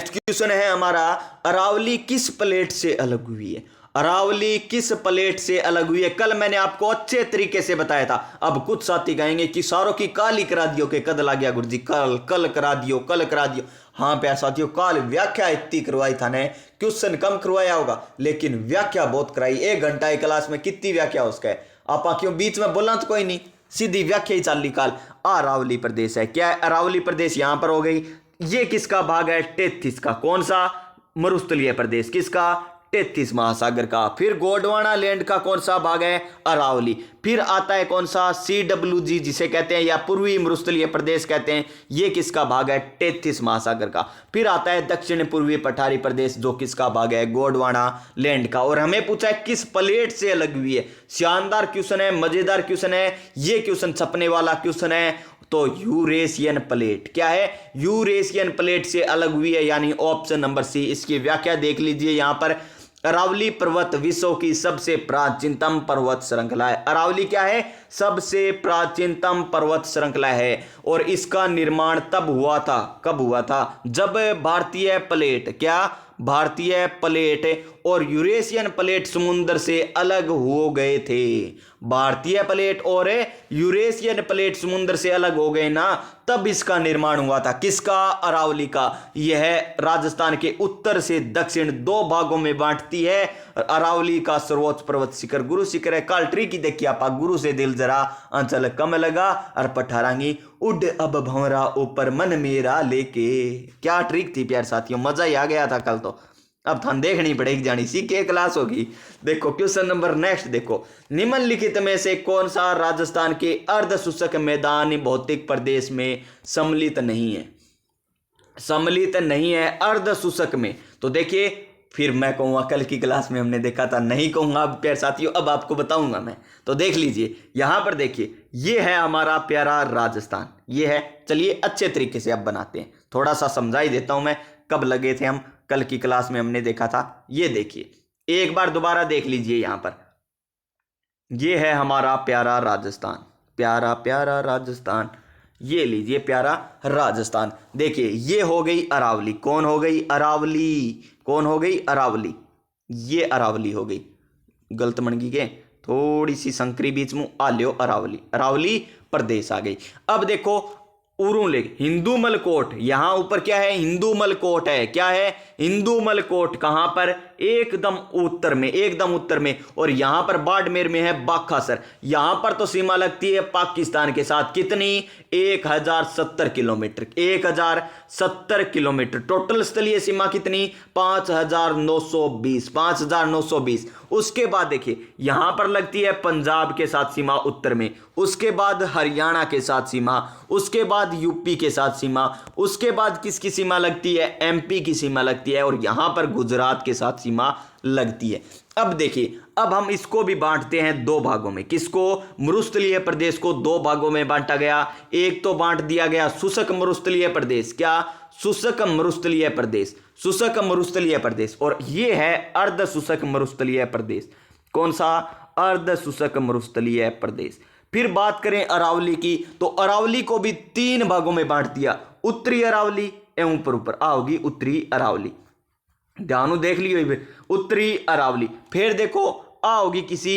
S1: क्वेश्चन है हमारा, अरावली किस प्लेट से अलग हुई है? अरावली किस प्लेट से अलग हुई है? कल मैंने आपको अच्छे तरीके से बताया था। अब कुछ साथी कहेंगे कि सारों की काली करा दियो के कद ला गया गुरुजी, कल करा दियो। हाँ प्यार साथियों, काल व्याख्या इतनी करवाई था ने, क्वेश्चन कम करवाया होगा लेकिन व्याख्या बहुत कराई। 1 घंटा एक क्लास में कितनी व्याख्या उसका है? आप क्यों बीच में बोलना? तो कोई नहीं, सीधी व्याख्या ही चल रही। काल अरावली प्रदेश है। क्या है? अरावली प्रदेश यहां पर हो गई। ये किसका भाग है? टेथिस का। कौन सा? मरुस्थलीय प्रदेश। किसका? टेथिस महासागर का। फिर गोंडवाना लैंड का कौन सा भाग है? अरावली। फिर आता है कौन सा? CWG जिसे कहते हैं, या पूर्वी मरुस्थलीय प्रदेश कहते हैं। ये किसका भाग है? टेथिस महासागर का। फिर आता है दक्षिण पूर्वी पठारी प्रदेश, जो किसका भाग है? गोंडवाना लैंड का। और हमें पूछा है किस प्लेट से अलग हुई है। शानदार क्वेश्चन है, मजेदार क्वेश्चन है, ये क्वेश्चन छपने वाला क्वेश्चन है। तो यूरेशियन प्लेट। क्या है? यूरेशियन प्लेट से अलग हुई है, यानी ऑप्शन नंबर सी। इसकी व्याख्या देख लीजिए यहां पर। अरावली पर्वत विश्व की सबसे प्राचीनतम पर्वत श्रृंखला है। अरावली क्या है? सबसे प्राचीनतम पर्वत श्रृंखला है। और इसका निर्माण तब हुआ था, कब हुआ था? जब भारतीय प्लेट, क्या? भारतीय प्लेट और यूरेशियन प्लेट समुद्र से अलग हो गए थे। भारतीय प्लेट और यूरेशियन प्लेट समुद्र से अलग हो गए ना, तब इसका निर्माण हुआ था। किसका? अरावली का। यह राजस्थान के उत्तर से दक्षिण 2 भागों में बांटती है। अरावली का सर्वोच्च पर्वत शिखर गुरु शिखर है। काल्ट्री की देखिए आप, गुरु से दिल जरा अंचल कम लगा और पठारांगी उड अब भंवरा ऊपर मन मेरा लेके। क्या ट्रिक थी प्यार साथियों, मजा ही आ गया था कल तो। अब थान देखनी पड़ेगी, जानी सी के क्लास होगी। देखो क्वेश्चन नंबर नेक्स्ट देखो, निम्नलिखित में से कौन सा राजस्थान के अर्ध शुष्क मैदानी भौतिक प्रदेश में सम्मिलित नहीं है? सम्मिलित नहीं है अर्ध शुष्क में। तो देखिए, फिर मैं कहूँगा कल की क्लास में हमने देखा था, नहीं कहूँगा प्यार साथियों, अब आपको बताऊंगा मैं। तो देख लीजिए यहाँ पर, देखिए ये है हमारा प्यारा राजस्थान, ये है। चलिए अच्छे तरीके से अब बनाते हैं, थोड़ा सा समझा ही देता हूँ मैं, कब लगे थे हम, कल की क्लास में हमने देखा था। ये देखिए एक बार दोबारा देख लीजिए यहाँ पर, ये है हमारा प्यारा राजस्थान, प्यारा प्यारा राजस्थान। ये लीजिए प्यारा राजस्थान। देखिए ये हो गई अरावली। कौन हो गई? अरावली। कौन हो गई? अरावली। ये अरावली हो गई, गलत मनगी के थोड़ी सी संकरी बीच में आ लियो। अरावली, अरावली प्रदेश आ गई। अब देखो उरू ले हिंदूमल कोट, यहां ऊपर क्या है? हिंदूमल कोट है। क्या है? हिंदूमल कोट। कहां पर? एकदम उत्तर में, एकदम उत्तर में। और यहां पर बाड़मेर में है बाखासर। यहां पर तो सीमा लगती है पाकिस्तान के साथ। कितनी? 1070 किलोमीटर। 1070 किलोमीटर। टोटल स्थलीय सीमा कितनी? 5920। 5920। उसके बाद देखिए यहां पर लगती है पंजाब के साथ सीमा उत्तर में, उसके बाद हरियाणा के साथ सीमा, उसके बाद यूपी के साथ सीमा, उसके बाद किसकी सीमा लगती है? एमपी की सीमा लगती है। और यहां पर गुजरात के साथ सीमा लगती है। अब देखिए, अब हम इसको भी बांटते हैं 2 भागों में। किसको? मरुस्थलीय प्रदेश को 2 भागों में बांटा गया। एक तो बांट दिया गया शुष्क मरुस्थलीय प्रदेश। क्या? शुष्क मरुस्थलीय प्रदेश, शुष्क मरुस्थलीय प्रदेश। और ये है अर्ध शुष्क मरुस्थलीय प्रदेश। कौन सा? अर्ध शुष्क मरुस्थलीय प्रदेश। फिर बात करें अरावली की, तो अरावली को भी 3 भागों में बांट दिया। उत्तरी अरावली एवं ऊपर आओगी उत्तरी अरावली, ध्यान देख लियो। उत्तरी अरावली। फिर देखो आओगी किसी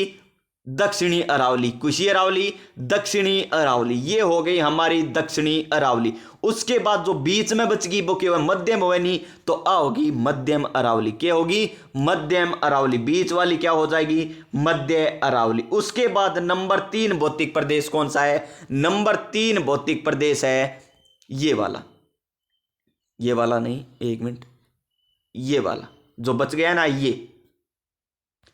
S1: दक्षिणी अरावली, कुशी अरावली, दक्षिणी अरावली, ये हो गई हमारी दक्षिणी अरावली। उसके बाद जो बीच में बच गई वो केवल मध्यम होगी, तो आ होगी मध्यम अरावली। क्या होगी? मध्यम अरावली। बीच वाली क्या हो जाएगी? मध्य अरावली। उसके बाद नंबर 3 भौतिक प्रदेश कौन सा है? नंबर 3 भौतिक प्रदेश है ये वाला, ये वाला नहीं, एक मिनट, ये वाला जो बच गया ना,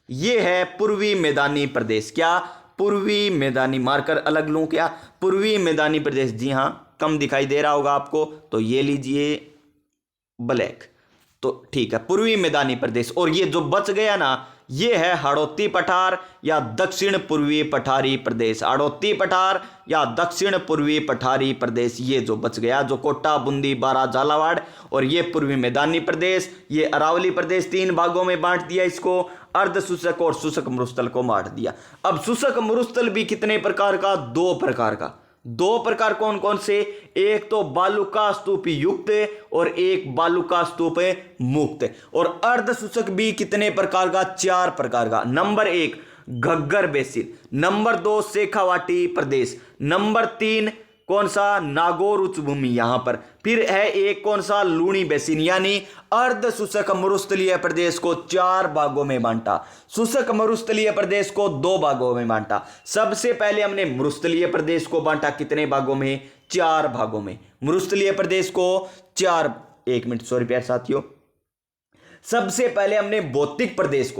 S1: ये है पूर्वी मैदानी प्रदेश। क्या? पूर्वी मैदानी। मार्कर अलग लूं क्या? पूर्वी मैदानी प्रदेश। जी हां, कम दिखाई दे रहा होगा आपको, तो ये लीजिए ब्लैक, तो ठीक है, पूर्वी मैदानी प्रदेश। और ये जो बच गया ना, ये है हाड़ौती पठार या दक्षिण पूर्वी पठारी प्रदेश। हाड़ौती पठार या दक्षिण पूर्वी पठारी प्रदेश, ये जो बच गया, जो कोटा, बूंदी, बारा, झालावाड़ और ये पूर्वी मैदानी प्रदेश, ये अरावली प्रदेश 3 भागों में बांट दिया इसको। अर्ध शुष्क और शुष्क मरुस्थल को बांट दिया। अब शुष्क मरुस्थल भी कितने प्रकार का? 2 प्रकार का। 2 प्रकार कौन कौन से? एक तो बालुका स्तूप युक्त और एक बालुका स्तूप मुक्त। और अर्ध शुष्क भी कितने प्रकार का? 4 प्रकार का। Number 1 Ghaggar basin, number 2 Shekhawati प्रदेश, नंबर 3 कौन सा? नागौर उच्च भूमि यहां पर। फिर है एक कौन सा? लूणी बेसिन। यानी अर्ध शुष्क मरुस्थलीय प्रदेश को 4 भागों में बांटा, शुष्क मरुस्थलीय प्रदेश को 2 भागों में बांटा। सबसे पहले हमने मरुस्थलीय प्रदेश को बांटा कितने भागों में? 4 भागों में। मरुस्थलीय प्रदेश को 4, एक मिनट, सॉरी प्यारे साथियों, सबसे पहले हमने भौतिक प्रदेश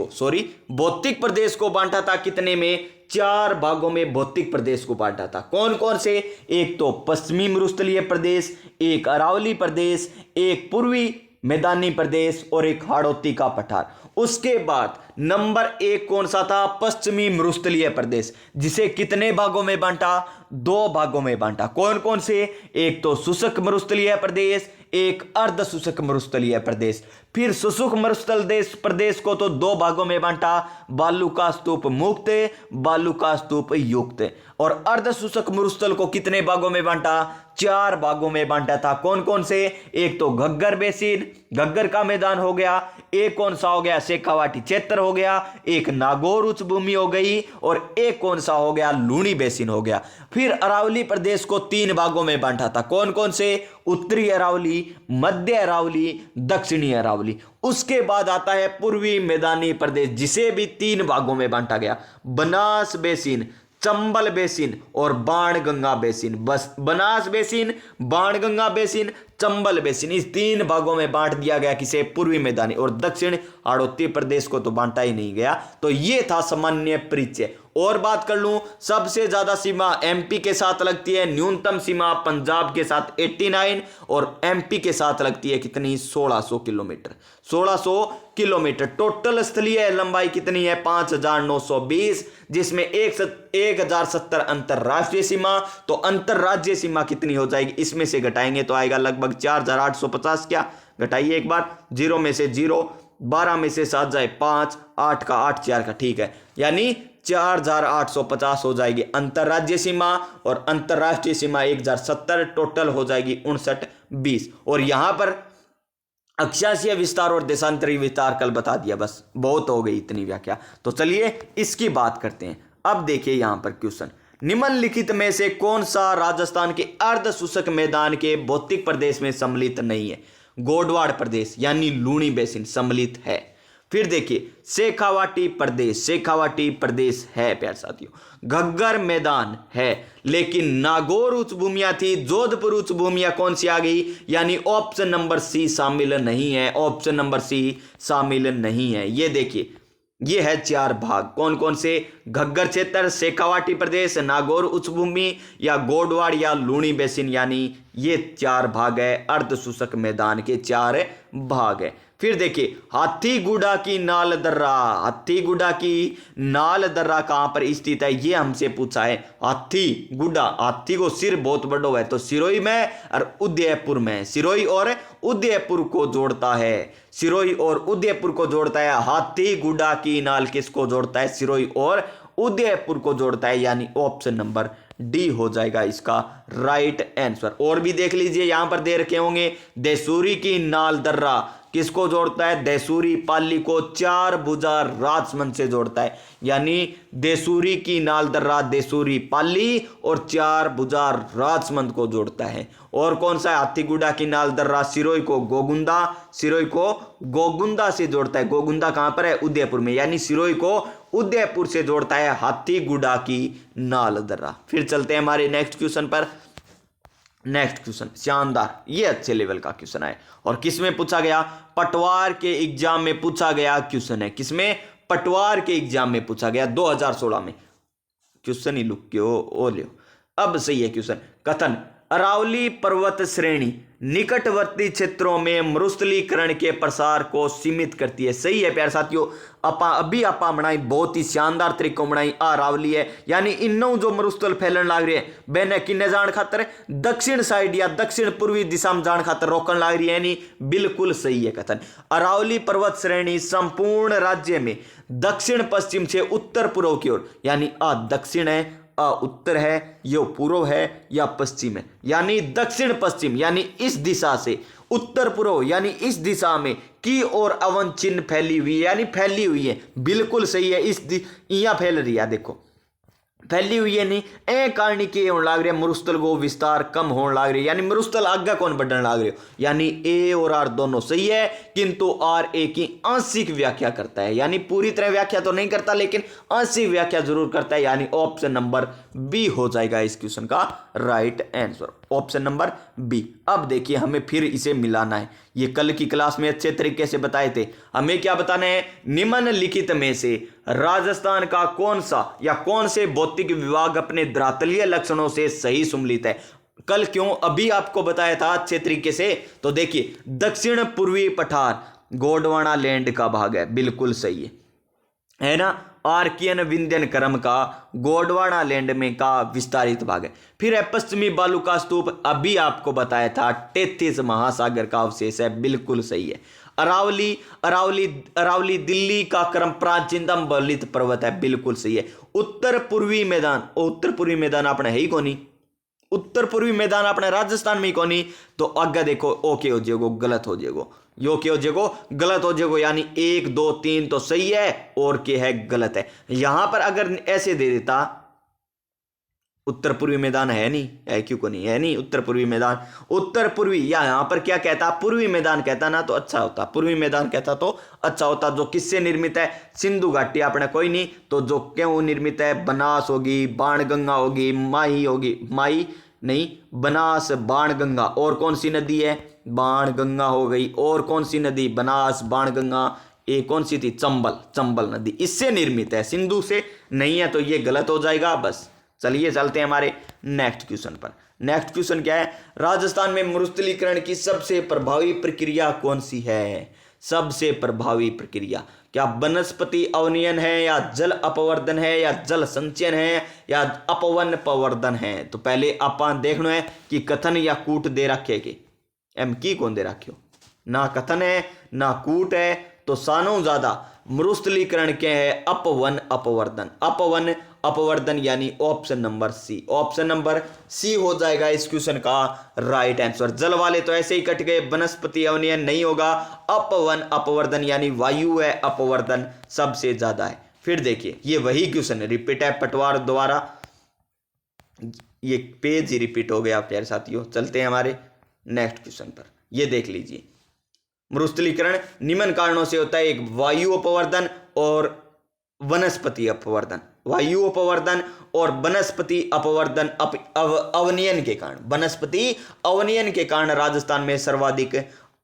S1: को बांटा था कितने में? 4 भागों में भौतिक प्रदेश को बांटा था। कौन कौन से? एक तो पश्चिमी मरुस्थलीय प्रदेश, एक अरावली प्रदेश, एक पूर्वी मैदानी प्रदेश और एक हाड़ौती का पठार। उसके बाद नंबर 1 कौन सा था? पश्चिमी मरुस्थलीय प्रदेश, जिसे कितने भागों में बांटा? 2 भागों में बांटा। कौन कौन से? एक तो शुष्क मरुस्थलीय प्रदेश, एक अर्ध शुष्क मरुस्थलीय प्रदेश। फिर शुष्क मरुस्थल प्रदेश को तो 2 भागों में बांटा, बालुका स्तूप मुक्त, बालुका स्तूप युक्त। और अर्ध शुष्क मरुस्थल को कितने भागों में बांटा? 4 भागों में बांटा था। कौन कौन से? एक तो घग्गर बेसिन, घग्गर का मैदान हो गया, एक कौन सा हो गया? शेखावाटी क्षेत्र हो गया, एक नागौर उच्च भूमि हो गई और एक कौन सा हो गया? लूणी बेसिन हो गया। फिर अरावली प्रदेश को 3 भागों में बांटा था। कौन कौन से? उत्तरी अरावली, मध्य अरावली, दक्षिणी अरावली। उसके बाद आता है पूर्वी मैदानी प्रदेश, जिसे भी 3 भागों में बांटा गया, बनास बेसिन, चंबल बेसिन और बाणगंगा बेसिन। बस Banas basin, Banganga basin, Chambal basin, इस 3 भागों में बांट दिया गया किसे? पूर्वी मैदानी। और दक्षिण हाड़ौती प्रदेश को तो बांटा ही नहीं गया। तो ये था सामान्य परिचय। और बात कर लूं, सबसे ज्यादा सीमा एमपी के साथ लगती है, न्यूनतम सीमा पंजाब के साथ 89 और एमपी के साथ लगती है कितनी? 1600 किलोमीटर। 1600 किलोमीटर। टोटल स्थलीय लंबाई कितनी है? 5920, जिसमें 1070 अंतरराष्ट्रीय सीमा। तो अंतरराज्यीय सीमा कितनी हो जाएगी? इसमें से घटाएंगे तो आएगा लगभग 4850। क्या घटाइए एक बार, 0 में से 0, 12 में से 7 जाए 5, 8 का 8, 4 का, ठीक है, यानी 4850 हो जाएगी अंतरराज्यीय सीमा और अंतरराष्ट्रीय सीमा 1070। टोटल हो जाएगी 5920। और यहां पर अक्षांशीय विस्तार और देशांतरी विस्तार कल बता दिया, बस बहुत हो गई इतनी व्याख्या। तो चलिए इसकी बात करते हैं। अब देखिए यहां पर क्वेश्चन, निम्नलिखित में से कौन सा राजस्थान के अर्ध शुष्क मैदान के भौतिक प्रदेश में सम्मिलित नहीं है? गोडवाड़ प्रदेश यानी लूणी बेसिन सम्मिलित है। फिर देखिए शेखावाटी प्रदेश है प्यारे साथियों। घग्गर मैदान है, लेकिन नागौर उच्च भूमिया थी, जोधपुर उच्च भूमिया कौन सी आ गई? यानी ऑप्शन नंबर सी शामिल नहीं है, ऑप्शन नंबर सी शामिल नहीं है। ये देखिए ये है 4 भाग, कौन कौन से? घग्गर क्षेत्र, शेखावाटी प्रदेश, नागौर उच्च भूमि या गोडवाड़ या लूणी बेसिन, यानी ये 4 भाग है। अर्ध शुष्क मैदान के 4 भाग है। फिर देखिए हाथीगुड़ा की नाल दर्रा कहां पर स्थित है? ये हमसे पूछा है। हाथीगुड़ा, हाथी को सिर बहुत बड़ा है, तो सिरोही में और उदयपुर में, सिरोही और उदयपुर को जोड़ता है, सिरोही और उदयपुर को जोड़ता है। हाथीगुड़ा की नाल किसको जोड़ता है? सिरोही और उदयपुर को जोड़ता है, यानी ऑप्शन नंबर डी हो जाएगा इसका राइट आंसर। और भी देख लीजिए, यहां पर दे रखे होंगे देसूरी की नाल दर्रा किसको जोड़ता है, देसूरी पाली को चार भुजा राजमंद से जोड़ता है। यानी देसूरी की नाल दर्रा देसूरी पाली और चार भुजा राजमंद को जोड़ता है। और कौन सा है, हाथीगुड़ा की नाल दर्रा सिरोही को गोगुंदा से जोड़ता है। गोगुंदा कहां पर है, उदयपुर में, यानी सिरोही को उदयपुर से जोड़ता है हाथीगुड़ा की नाल दर्रा। फिर चलते हैं हमारे नेक्स्ट क्वेश्चन पर। नेक्स्ट क्वेश्चन शानदार, ये अच्छे लेवल का क्वेश्चन है और किसमें पूछा गया, पटवार के एग्जाम में पूछा गया क्वेश्चन है। किसमें, पटवार के एग्जाम में पूछा गया 2016 में। क्वेश्चन ही लुक के ओ लियो। अब सही है क्वेश्चन। कथन, अरावली पर्वत श्रेणी निकटवर्ती क्षेत्रों में मरुस्थलीकरण के प्रसार को सीमित करती है। सही है प्यारे साथियों, अभी आपा बनाई बहुत ही शानदार तरीकों बनाई अरावली है, यानी इनों जो मरुस्थल फैलन लाग रही है बेने किन्ने जान खातर दक्षिण साइड या दक्षिण पूर्वी दिशा में जान खातर रोकन लाग रही है। यानी बिल्कुल सही है कथन। अरावली पर्वत श्रेणी संपूर्ण राज्य में दक्षिण पश्चिम से उत्तर पूर्व की ओर, यानी दक्षिण है, उत्तर है, यो पूर्व है या पश्चिम है, यानी दक्षिण पश्चिम, यानी इस दिशा से उत्तर पूर्व, यानी इस दिशा में की और अवन चिन्ह फैली हुई है, यानी फैली हुई है। बिल्कुल सही है, यहाँ फैल रही है, देखो फैली हुई है। नहीं ए कारण के होने लाग रहे, मरुस्थल को विस्तार कम होने लाग रही, यानी मरुस्थल आगे कौन बढ़ने लाग रहे हो, यानी ए और आर दोनों सही है, किंतु आर ए की आंशिक व्याख्या करता है, यानी पूरी तरह व्याख्या तो नहीं करता लेकिन आंशिक व्याख्या जरूर करता है, यानी ऑप्शन नंबर बी हो जाएगा इस क्वेश्चन का right answer, option number B. अब देखिए हमें फिर इसे मिलाना है, ये कल की क्लास में अच्छे तरीके से बताए थे। हमें क्या बताना है, निम्नलिखित में से राजस्थान का कौन सा या कौन से भौतिक विभाग अपने धरातलीय लक्षणों से सही सम्मिलित है। कल क्यों, अभी आपको बताया था अच्छे तरीके से। तो देखिए दक्षिण पूर्वी पठार गोंडवाना लैंड का भाग है, बिल्कुल सही है ना। आर्कियन विंध्यन क्रम का गोंडवाना लैंड में का विस्तारित भाग है। फिर है पश्चिमी बालू का स्तूप, अभी आपको बताया था 33 महासागर का अवशेष है, बिल्कुल सही है। अरावली दिल्ली का क्रम प्राचीनतम बलित पर्वत है, बिल्कुल सही है। उत्तर पूर्वी मैदान अपने है ही कोनी, उत्तर पूर्वी मैदान अपने राजस्थान में ही कोनी, तो आगे देखो ओके हो जाएगो, गलत हो जाएगो, यो के हो जाएगो, गलत हो जाएगो, यानी 1 2 3 तो सही है और के है गलत है। यहां पर अगर ऐसे दे देता उत्तर पूर्वी मैदान है नहीं, है क्यों को नहीं है, नहीं उत्तर पूर्वी मैदान, उत्तर पूर्वी या यहां पर क्या कहता, पूर्वी मैदान कहता ना तो अच्छा होता, पूर्वी मैदान कहता तो अच्छा होता। जो किससे निर्मित है, सिंधु घाटी अपने कोई नहीं, तो जो क्यों निर्मित है, बनास होगी, बाणगंगा होगी, माही होगी, माही नहीं बनास बाणगंगा, और कौन सी नदी है, बाणगंगा हो गई, और कौन सी नदी, बनास बाणगंगा, एक कौन सी थी, चंबल नदी, इससे निर्मित है, सिंधु से नहीं है, तो ये गलत हो जाएगा। बस चलिए चलते हैं हमारे नेक्स्ट क्वेश्चन पर। नेक्स्ट क्वेश्चन क्या है, राजस्थान में मरुस्थलीकरण की सबसे प्रभावी प्रक्रिया कौन सी है, सबसे प्रभावी प्रक्रिया, क्या वनस्पति अवनयन है या जल अपवर्धन है या जल संचयन है या अपवन प्रवर्धन है। तो पहले आप देखना है कि कथन या कूट दे रखे के एम की कौन दे रखे हो, ना कथन है ना कूट है, तो सानो ज्यादा मरुस्थलीकरण के है अपवन अपवर्धन, अपवन अपवर्धन, यानी option number C, option number C हो जाएगा इस क्वेश्चन का राइट आंसर। जल वाले तो ऐसे ही कट गए, वनस्पति अवनयन नहीं होगा, अपवन अपवर्धन यानी वायु है अपवर्धन सबसे ज्यादा है। फिर देखिए ये वही क्वेश्चन रिपीट है पटवार द्वारा, ये पेज ही रिपीट हो गया प्यारे साथियों। चलते हैं हमारे नेक्स्ट क्वेश्चन पर, ये देख लीजिए, मरुस्थलीकरण निम्न कारणों से होता है, एक वायु अपवर्धन और वनस्पति अपवर्धन, वायु अपवर्धन और वनस्पति अपवर्धन अवनयन के कारण, वनस्पति अवनयन के कारण राजस्थान में सर्वाधिक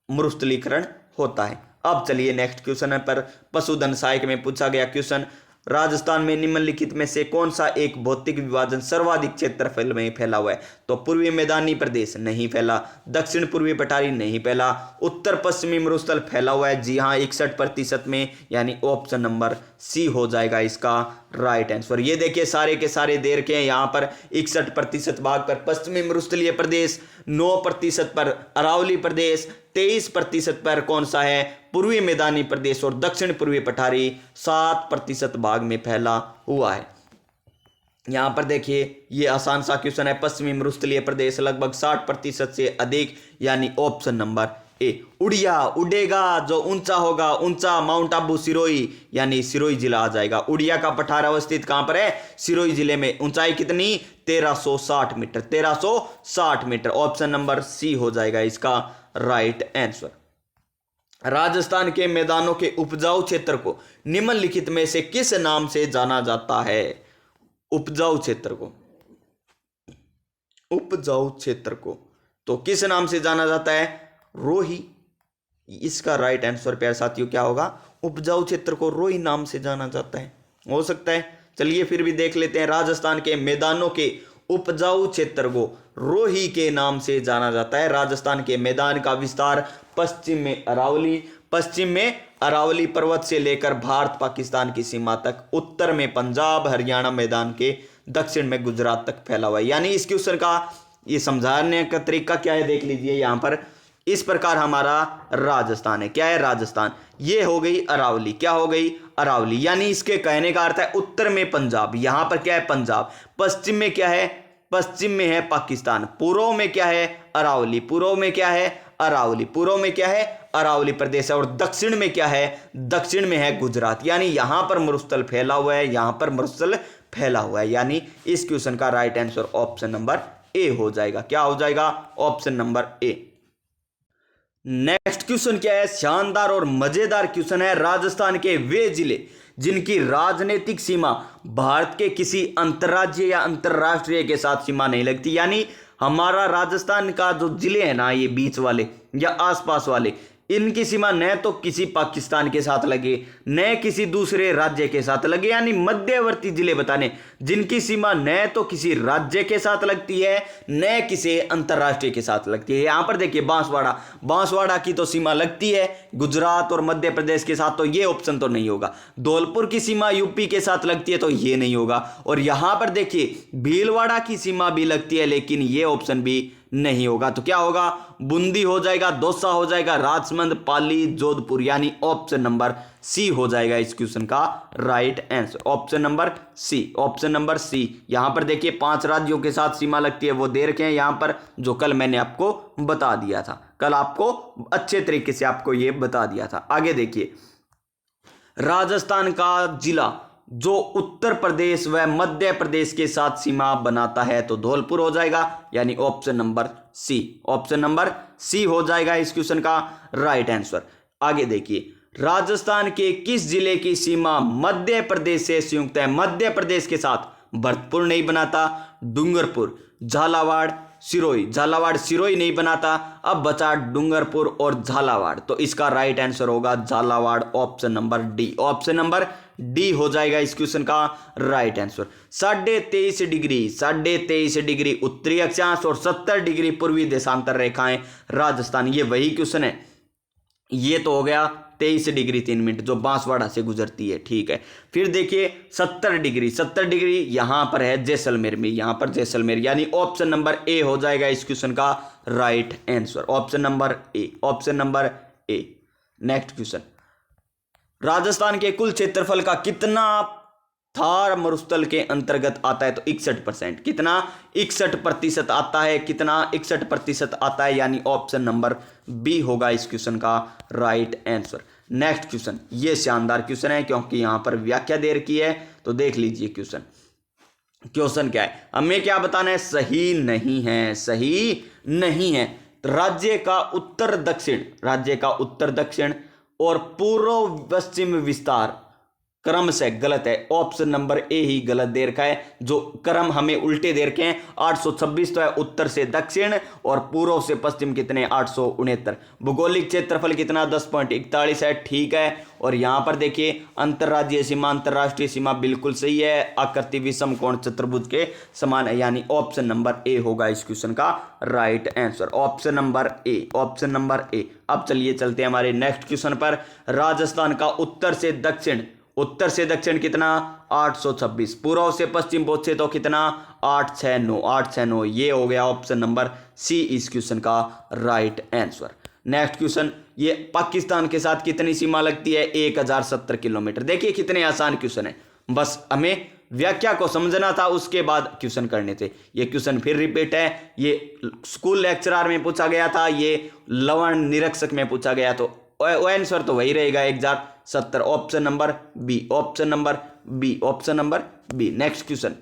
S1: मरुस्थलीकरण होता है। अब चलिए नेक्स्ट क्वेश्चन पर, पशुधन सहायक में पूछा गया क्वेश्चन, राजस्थान में निम्नलिखित में से कौन सा एक भौतिक विभाजन सर्वाधिक क्षेत्रफल में फैला हुआ है। तो पूर्वी मैदानी प्रदेश नहीं फैला, दक्षिण पूर्वी पठारी नहीं फैला, उत्तर पश्चिमी मरुस्थल फैला हुआ है, जी हाँ 61% में, यानी ऑप्शन नंबर सी हो जाएगा इसका राइट आंसर। ये देखिए सारे के सारे दे रखे हैं यहाँ पर, 61% भाग पर पश्चिमी मरुस्थलीय प्रदेश, 9% पर अरावली प्रदेश, 23% पर कौन सा है पूर्वी मैदानी प्रदेश, और दक्षिण पूर्वी पठारी 7% भाग में फैला हुआ है। यहां पर देखिए ये आसान सा क्वेश्चन है। पश्चिमी मरुस्थलीय प्रदेश लगभग 60% से अधिक, यानी ऑप्शन नंबर ए। उड़िया, उड़ेगा, जो ऊंचा होगा, ऊंचा, माउंट आबू सिरोही, यानी सिरोही जिला आ जाएगा। उड़िया का पठार अवस्थित कहां पर है? सिरोही जिले में। ऊंचाई कितनी? 1360 metre, 1360 metre. Option number C हो जाएगा इसका राइट आंसर। राजस्थान के मैदानों के उपजाऊ क्षेत्र को निम्नलिखित में से किस नाम से जाना जाता है? उपजाऊ क्षेत्र को, उपजाऊ क्षेत्र को तो किस नाम से जाना जाता है? रोही। इसका राइट आंसर प्यारे साथियों क्या होगा? उपजाऊ क्षेत्र को रोही नाम से जाना जाता है। हो सकता है, चलिए फिर भी देख लेते हैं। राजस्थान के मैदानों के उपजाऊ क्षेत्र को रोही के नाम से जाना जाता है। राजस्थान के मैदान का विस्तार पश्चिम में अरावली पर्वत से लेकर भारत पाकिस्तान की सीमा तक, उत्तर में पंजाब हरियाणा मैदान के, दक्षिण में गुजरात तक फैला हुआ है। यानी इस क्वेश्चन का ये समझाने का तरीका क्या है, देख लीजिए। यहां पर इस प्रकार हमारा राजस्थान है। क्या है? राजस्थान। ये हो गई अरावली। क्या हो गई? अरावली। यानी इसके कहने का अर्थ है उत्तर में पंजाब, यहां पर क्या है? पंजाब। पश्चिम में क्या है? पश्चिम में है पाकिस्तान। पूर्व में क्या है? अरावली। पूर्व में क्या है? अरावली। पूर्व में क्या है? अरावली प्रदेश है। और दक्षिण में क्या है? दक्षिण में है गुजरात। यानी यहां पर मरुस्थल फैला हुआ है, यहां पर मरुस्थल फैला हुआ है। यानी इस क्वेश्चन का right answer option number A हो जाएगा। क्या हो जाएगा? Option number A. Next question क्या है? शानदार और मजेदार क्वेश्चन है। राजस्थान के वे जिले जिनकी राजनीतिक सीमा भारत के किसी अंतर्राज्यीय या अंतर्राष्ट्रीय के साथ सीमा नहीं लगती, यानी हमारा राजस्थान का जो जिले हैं ना, ये बीच वाले या आसपास वाले, इनकी सीमा न तो किसी पाकिस्तान के साथ लगे, न किसी दूसरे राज्य के साथ लगे, यानी मध्यवर्ती जिले बताने जिनकी सीमा न तो किसी राज्य के साथ लगती है, न किसी अंतर्राष्ट्रीय के साथ लगती है। यहां पर देखिए बांसवाड़ा की तो सीमा लगती है गुजरात और मध्य प्रदेश के साथ, तो ये ऑप्शन तो नहीं होगा। धौलपुर की सीमा यूपी के साथ लगती है, तो ये नहीं होगा। और यहां पर देखिए भीलवाड़ा की सीमा भी लगती है, लेकिन ये ऑप्शन भी नहीं होगा। तो क्या होगा? बूंदी हो जाएगा, दौसा हो जाएगा, राजसमंद, पाली, जोधपुर, यानी ऑप्शन नंबर सी हो जाएगा इस क्वेश्चन का right answer. Option number C, option number C. यहां पर देखिए 5 राज्यों के साथ सीमा लगती है, वो दे रखे हैं यहां पर, जो कल मैंने आपको बता दिया था। कल आपको अच्छे तरीके से आपको ये बता दिया था। आगे देखिए, राजस्थान का जिला जो उत्तर प्रदेश व मध्य प्रदेश के साथ सीमा बनाता है, तो धौलपुर हो जाएगा, यानी option number C. Option number C हो जाएगा इस क्वेश्चन का राइट आंसर। आगे देखिए, राजस्थान के किस जिले की सीमा मध्य प्रदेश से संयुक्त है? मध्य प्रदेश के साथ भरतपुर नहीं बनाता, डूंगरपुर, झालावाड़, सिरोही नहीं बनाता। अब बचा डूंगरपुर और झालावाड़, तो इसका राइट आंसर होगा Jhalawar, option number D. Option number D हो जाएगा इस क्वेश्चन का राइट आंसर। 23.5 डिग्री उत्तरी अक्षांश और 70 डिग्री पूर्वी देशांतर रेखाएं राजस्थान, ये वही क्वेश्चन है। ये तो हो गया 23 डिग्री 3 मिनट जो बांसवाड़ा से गुजरती है, ठीक है। फिर देखिए 70 डिग्री यहां पर है जैसलमेर में, यहां पर जैसलमेर, यानी ऑप्शन नंबर ए हो जाएगा इस क्वेश्चन का right answer. Option number A, option number A. Next question, Rajasthan के कुल क्षेत्रफल का कितना थार मरुस्थल के अंतर्गत आता है? तो 61%। कितना? 61% आता है। कितना? 61% आता है, यानी ऑप्शन नंबर बी होगा इस क्वेश्चन का राइट आंसर। नेक्स्ट क्वेश्चन, ये शानदार क्वेश्चन है क्योंकि यहां पर व्याख्या दे रखी है, तो देख लीजिए क्वेश्चन। क्वेश्चन क्या है? हमें क्या बताना है? सही नहीं है, सही नहीं है। राज्य का उत्तर दक्षिण और पूर्व पश्चिम विस्तार क्रम से गलत है। ऑप्शन नंबर ए ही गलत दे रखा है, जो क्रम हमें उल्टे दे रखे हैं। 826 तो है उत्तर से दक्षिण, और पूर्व से पश्चिम कितने? 869। भूगोलिक क्षेत्रफल कितना? 10.41 है, ठीक है। और यहां पर देखिए अंतर्राज्यीय सीमा, अंतर्राष्ट्रीय सीमा बिल्कुल सही है, आकृति विषम कोण चतुर्भुज के समान है, यानी ऑप्शन नंबर ए होगा इस क्वेश्चन का right answer. Option number A, option number A. अब चलिए चलते हैं हमारे नेक्स्ट क्वेश्चन पर। राजस्थान का उत्तर से दक्षिण कितना? 826। पूर्व से पश्चिम पहुंचे तो कितना? 869। ये हो गया ऑप्शन नंबर सी इस क्वेश्चन का राइट आंसर। नेक्स्ट क्वेश्चन, ये पाकिस्तान के साथ कितनी सीमा लगती है? 1070 किलोमीटर। देखिए कितने आसान क्वेश्चन है, बस हमें व्याख्या को समझना था, उसके बाद क्वेश्चन करने थे। ये क्वेश्चन फिर रिपीट है, ये स्कूल लेक्चरर में पूछा गया था, ये लवण निरीक्षक में पूछा गया, तो आंसर तो वही रहेगा 1070, option number B, option number B, option number B. Next question,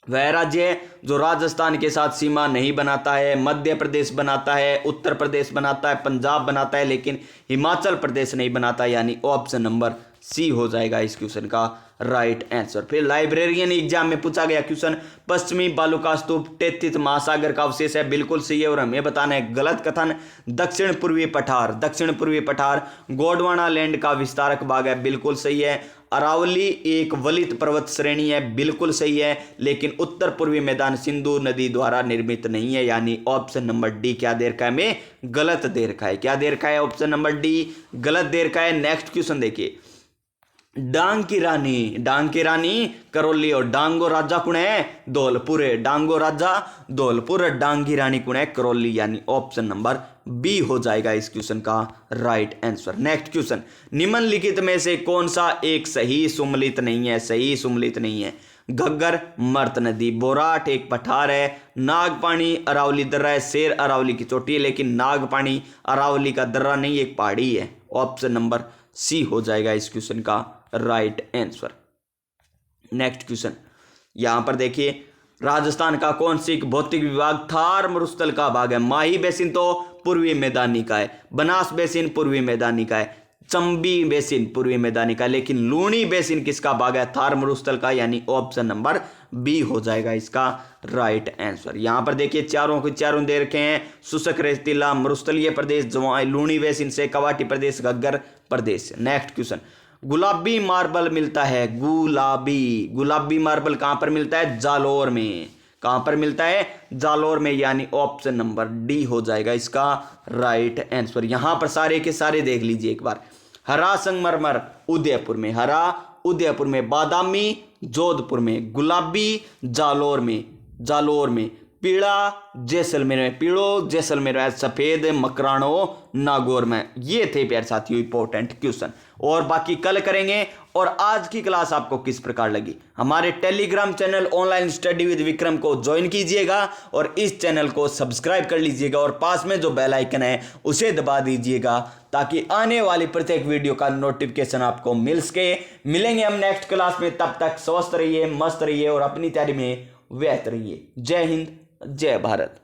S1: वह राज्य है जो राजस्थान के साथ सीमा नहीं बनाता है, मध्य प्रदेश बनाता है, उत्तर प्रदेश बनाता है, पंजाब बनाता है, लेकिन हिमाचल प्रदेश नहीं बनाता, यानी ऑप्शन नंबर सी हो जाएगा इस क्वेश्चन का राइट आंसर। फिर लाइब्रेरियन एग्जाम में पूछा गया क्वेश्चन, पश्चिमी बालू का स्तूप 33 महासागर का अवशेष है, बिल्कुल सही है और हमें बताना है गलत कथन। दक्षिण पूर्वी पठार, दक्षिण पूर्वी पठार गोंडवाना लैंड का विस्तारक भाग है, बिल्कुल सही है। अरावली एक वलित पर्वत श्रेणी है, बिल्कुल सही है, लेकिन उत्तर पूर्वी मैदान सिंधु नदी द्वारा निर्मित नहीं है, यानी ऑप्शन नंबर डी क्या दे रखा है, में गलत दे रखा है। क्या दे रखा है, ऑप्शन नंबर डी गलत दे रखा है। नेक्स्ट क्वेश्चन देखिए, डांग की रानी करौली और डांगो राजा कुण है धौलपुर है, डांगो राजा धौलपुर, डांग की रानी कुण है करौली, यानी ऑप्शन नंबर बी हो जाएगा इस क्वेश्चन का राइट आंसर। नेक्स्ट क्वेश्चन, निम्नलिखित में से कौन सा एक सही सुमलित नहीं है, सही सुमलित नहीं है। घग्गर मर्त नदी, बोराट एक पठार है, नागपानी अरावली दर्रा है, शेर अरावली की चोटी है, लेकिन नागपानी अरावली का दर्रा नहीं, एक पहाड़ी है, ऑप्शन नंबर सी हो जाएगा इस क्वेश्चन का राइट आंसर। नेक्स्ट क्वेश्चन, यहां पर देखिए, राजस्थान का कौन सी भौतिक विभाग थार मरुस्थल का भाग है। माही बेसिन तो पूर्वी मैदानी का है, बनास बेसिन पूर्वी मैदानी का है, चंबी बेसिन पूर्वी मैदानी का, लेकिन लूणी बेसिन किसका भाग है, थार मरुस्थल का, यानी ऑप्शन नंबर बी हो जाएगा इसका राइट आंसर। यहां पर देखिए चारों के चारों दे रखे हैं, शुष्क रेतीला मरुस्थलीय प्रदेश, लूणी बेसिन से कवाटी प्रदेश, घग्गर प्रदेश। नेक्स्ट क्वेश्चन, गुलाबी मार्बल मिलता है, गुलाबी मार्बल कहां पर मिलता है, जालोर में, कहां पर मिलता है, जालोर में, यानी ऑप्शन नंबर डी हो जाएगा इसका राइट आंसर। यहां पर सारे के सारे देख लीजिए एक बार, हरा संगमरमर उदयपुर में, हरा उदयपुर में, बादामी जोधपुर में, गुलाबी जालोर में, पीला जैसलमेर में, पीड़ो जैसलमेर में, सफेद मकरानो नागौर में। ये थे प्यारे साथियों इंपॉर्टेंट क्वेश्चन, और बाकी कल करेंगे। और आज की क्लास आपको किस प्रकार लगी, हमारे Telegram channel online study with Vikram को ज्वाइन कीजिएगा और इस चैनल को सब्सक्राइब कर लीजिएगा और पास में जो बेल आइकन है उसे दबा दीजिएगा, ताकि आने वाली प्रत्येक वीडियो का नोटिफिकेशन आपको मिल सके। मिलेंगे हम नेक्स्ट क्लास में, तब तक स्वस्थ रहिए, मस्त रहिए और अपनी तैयारी में व्यस्त रहिए। जय हिंद, जय भारत।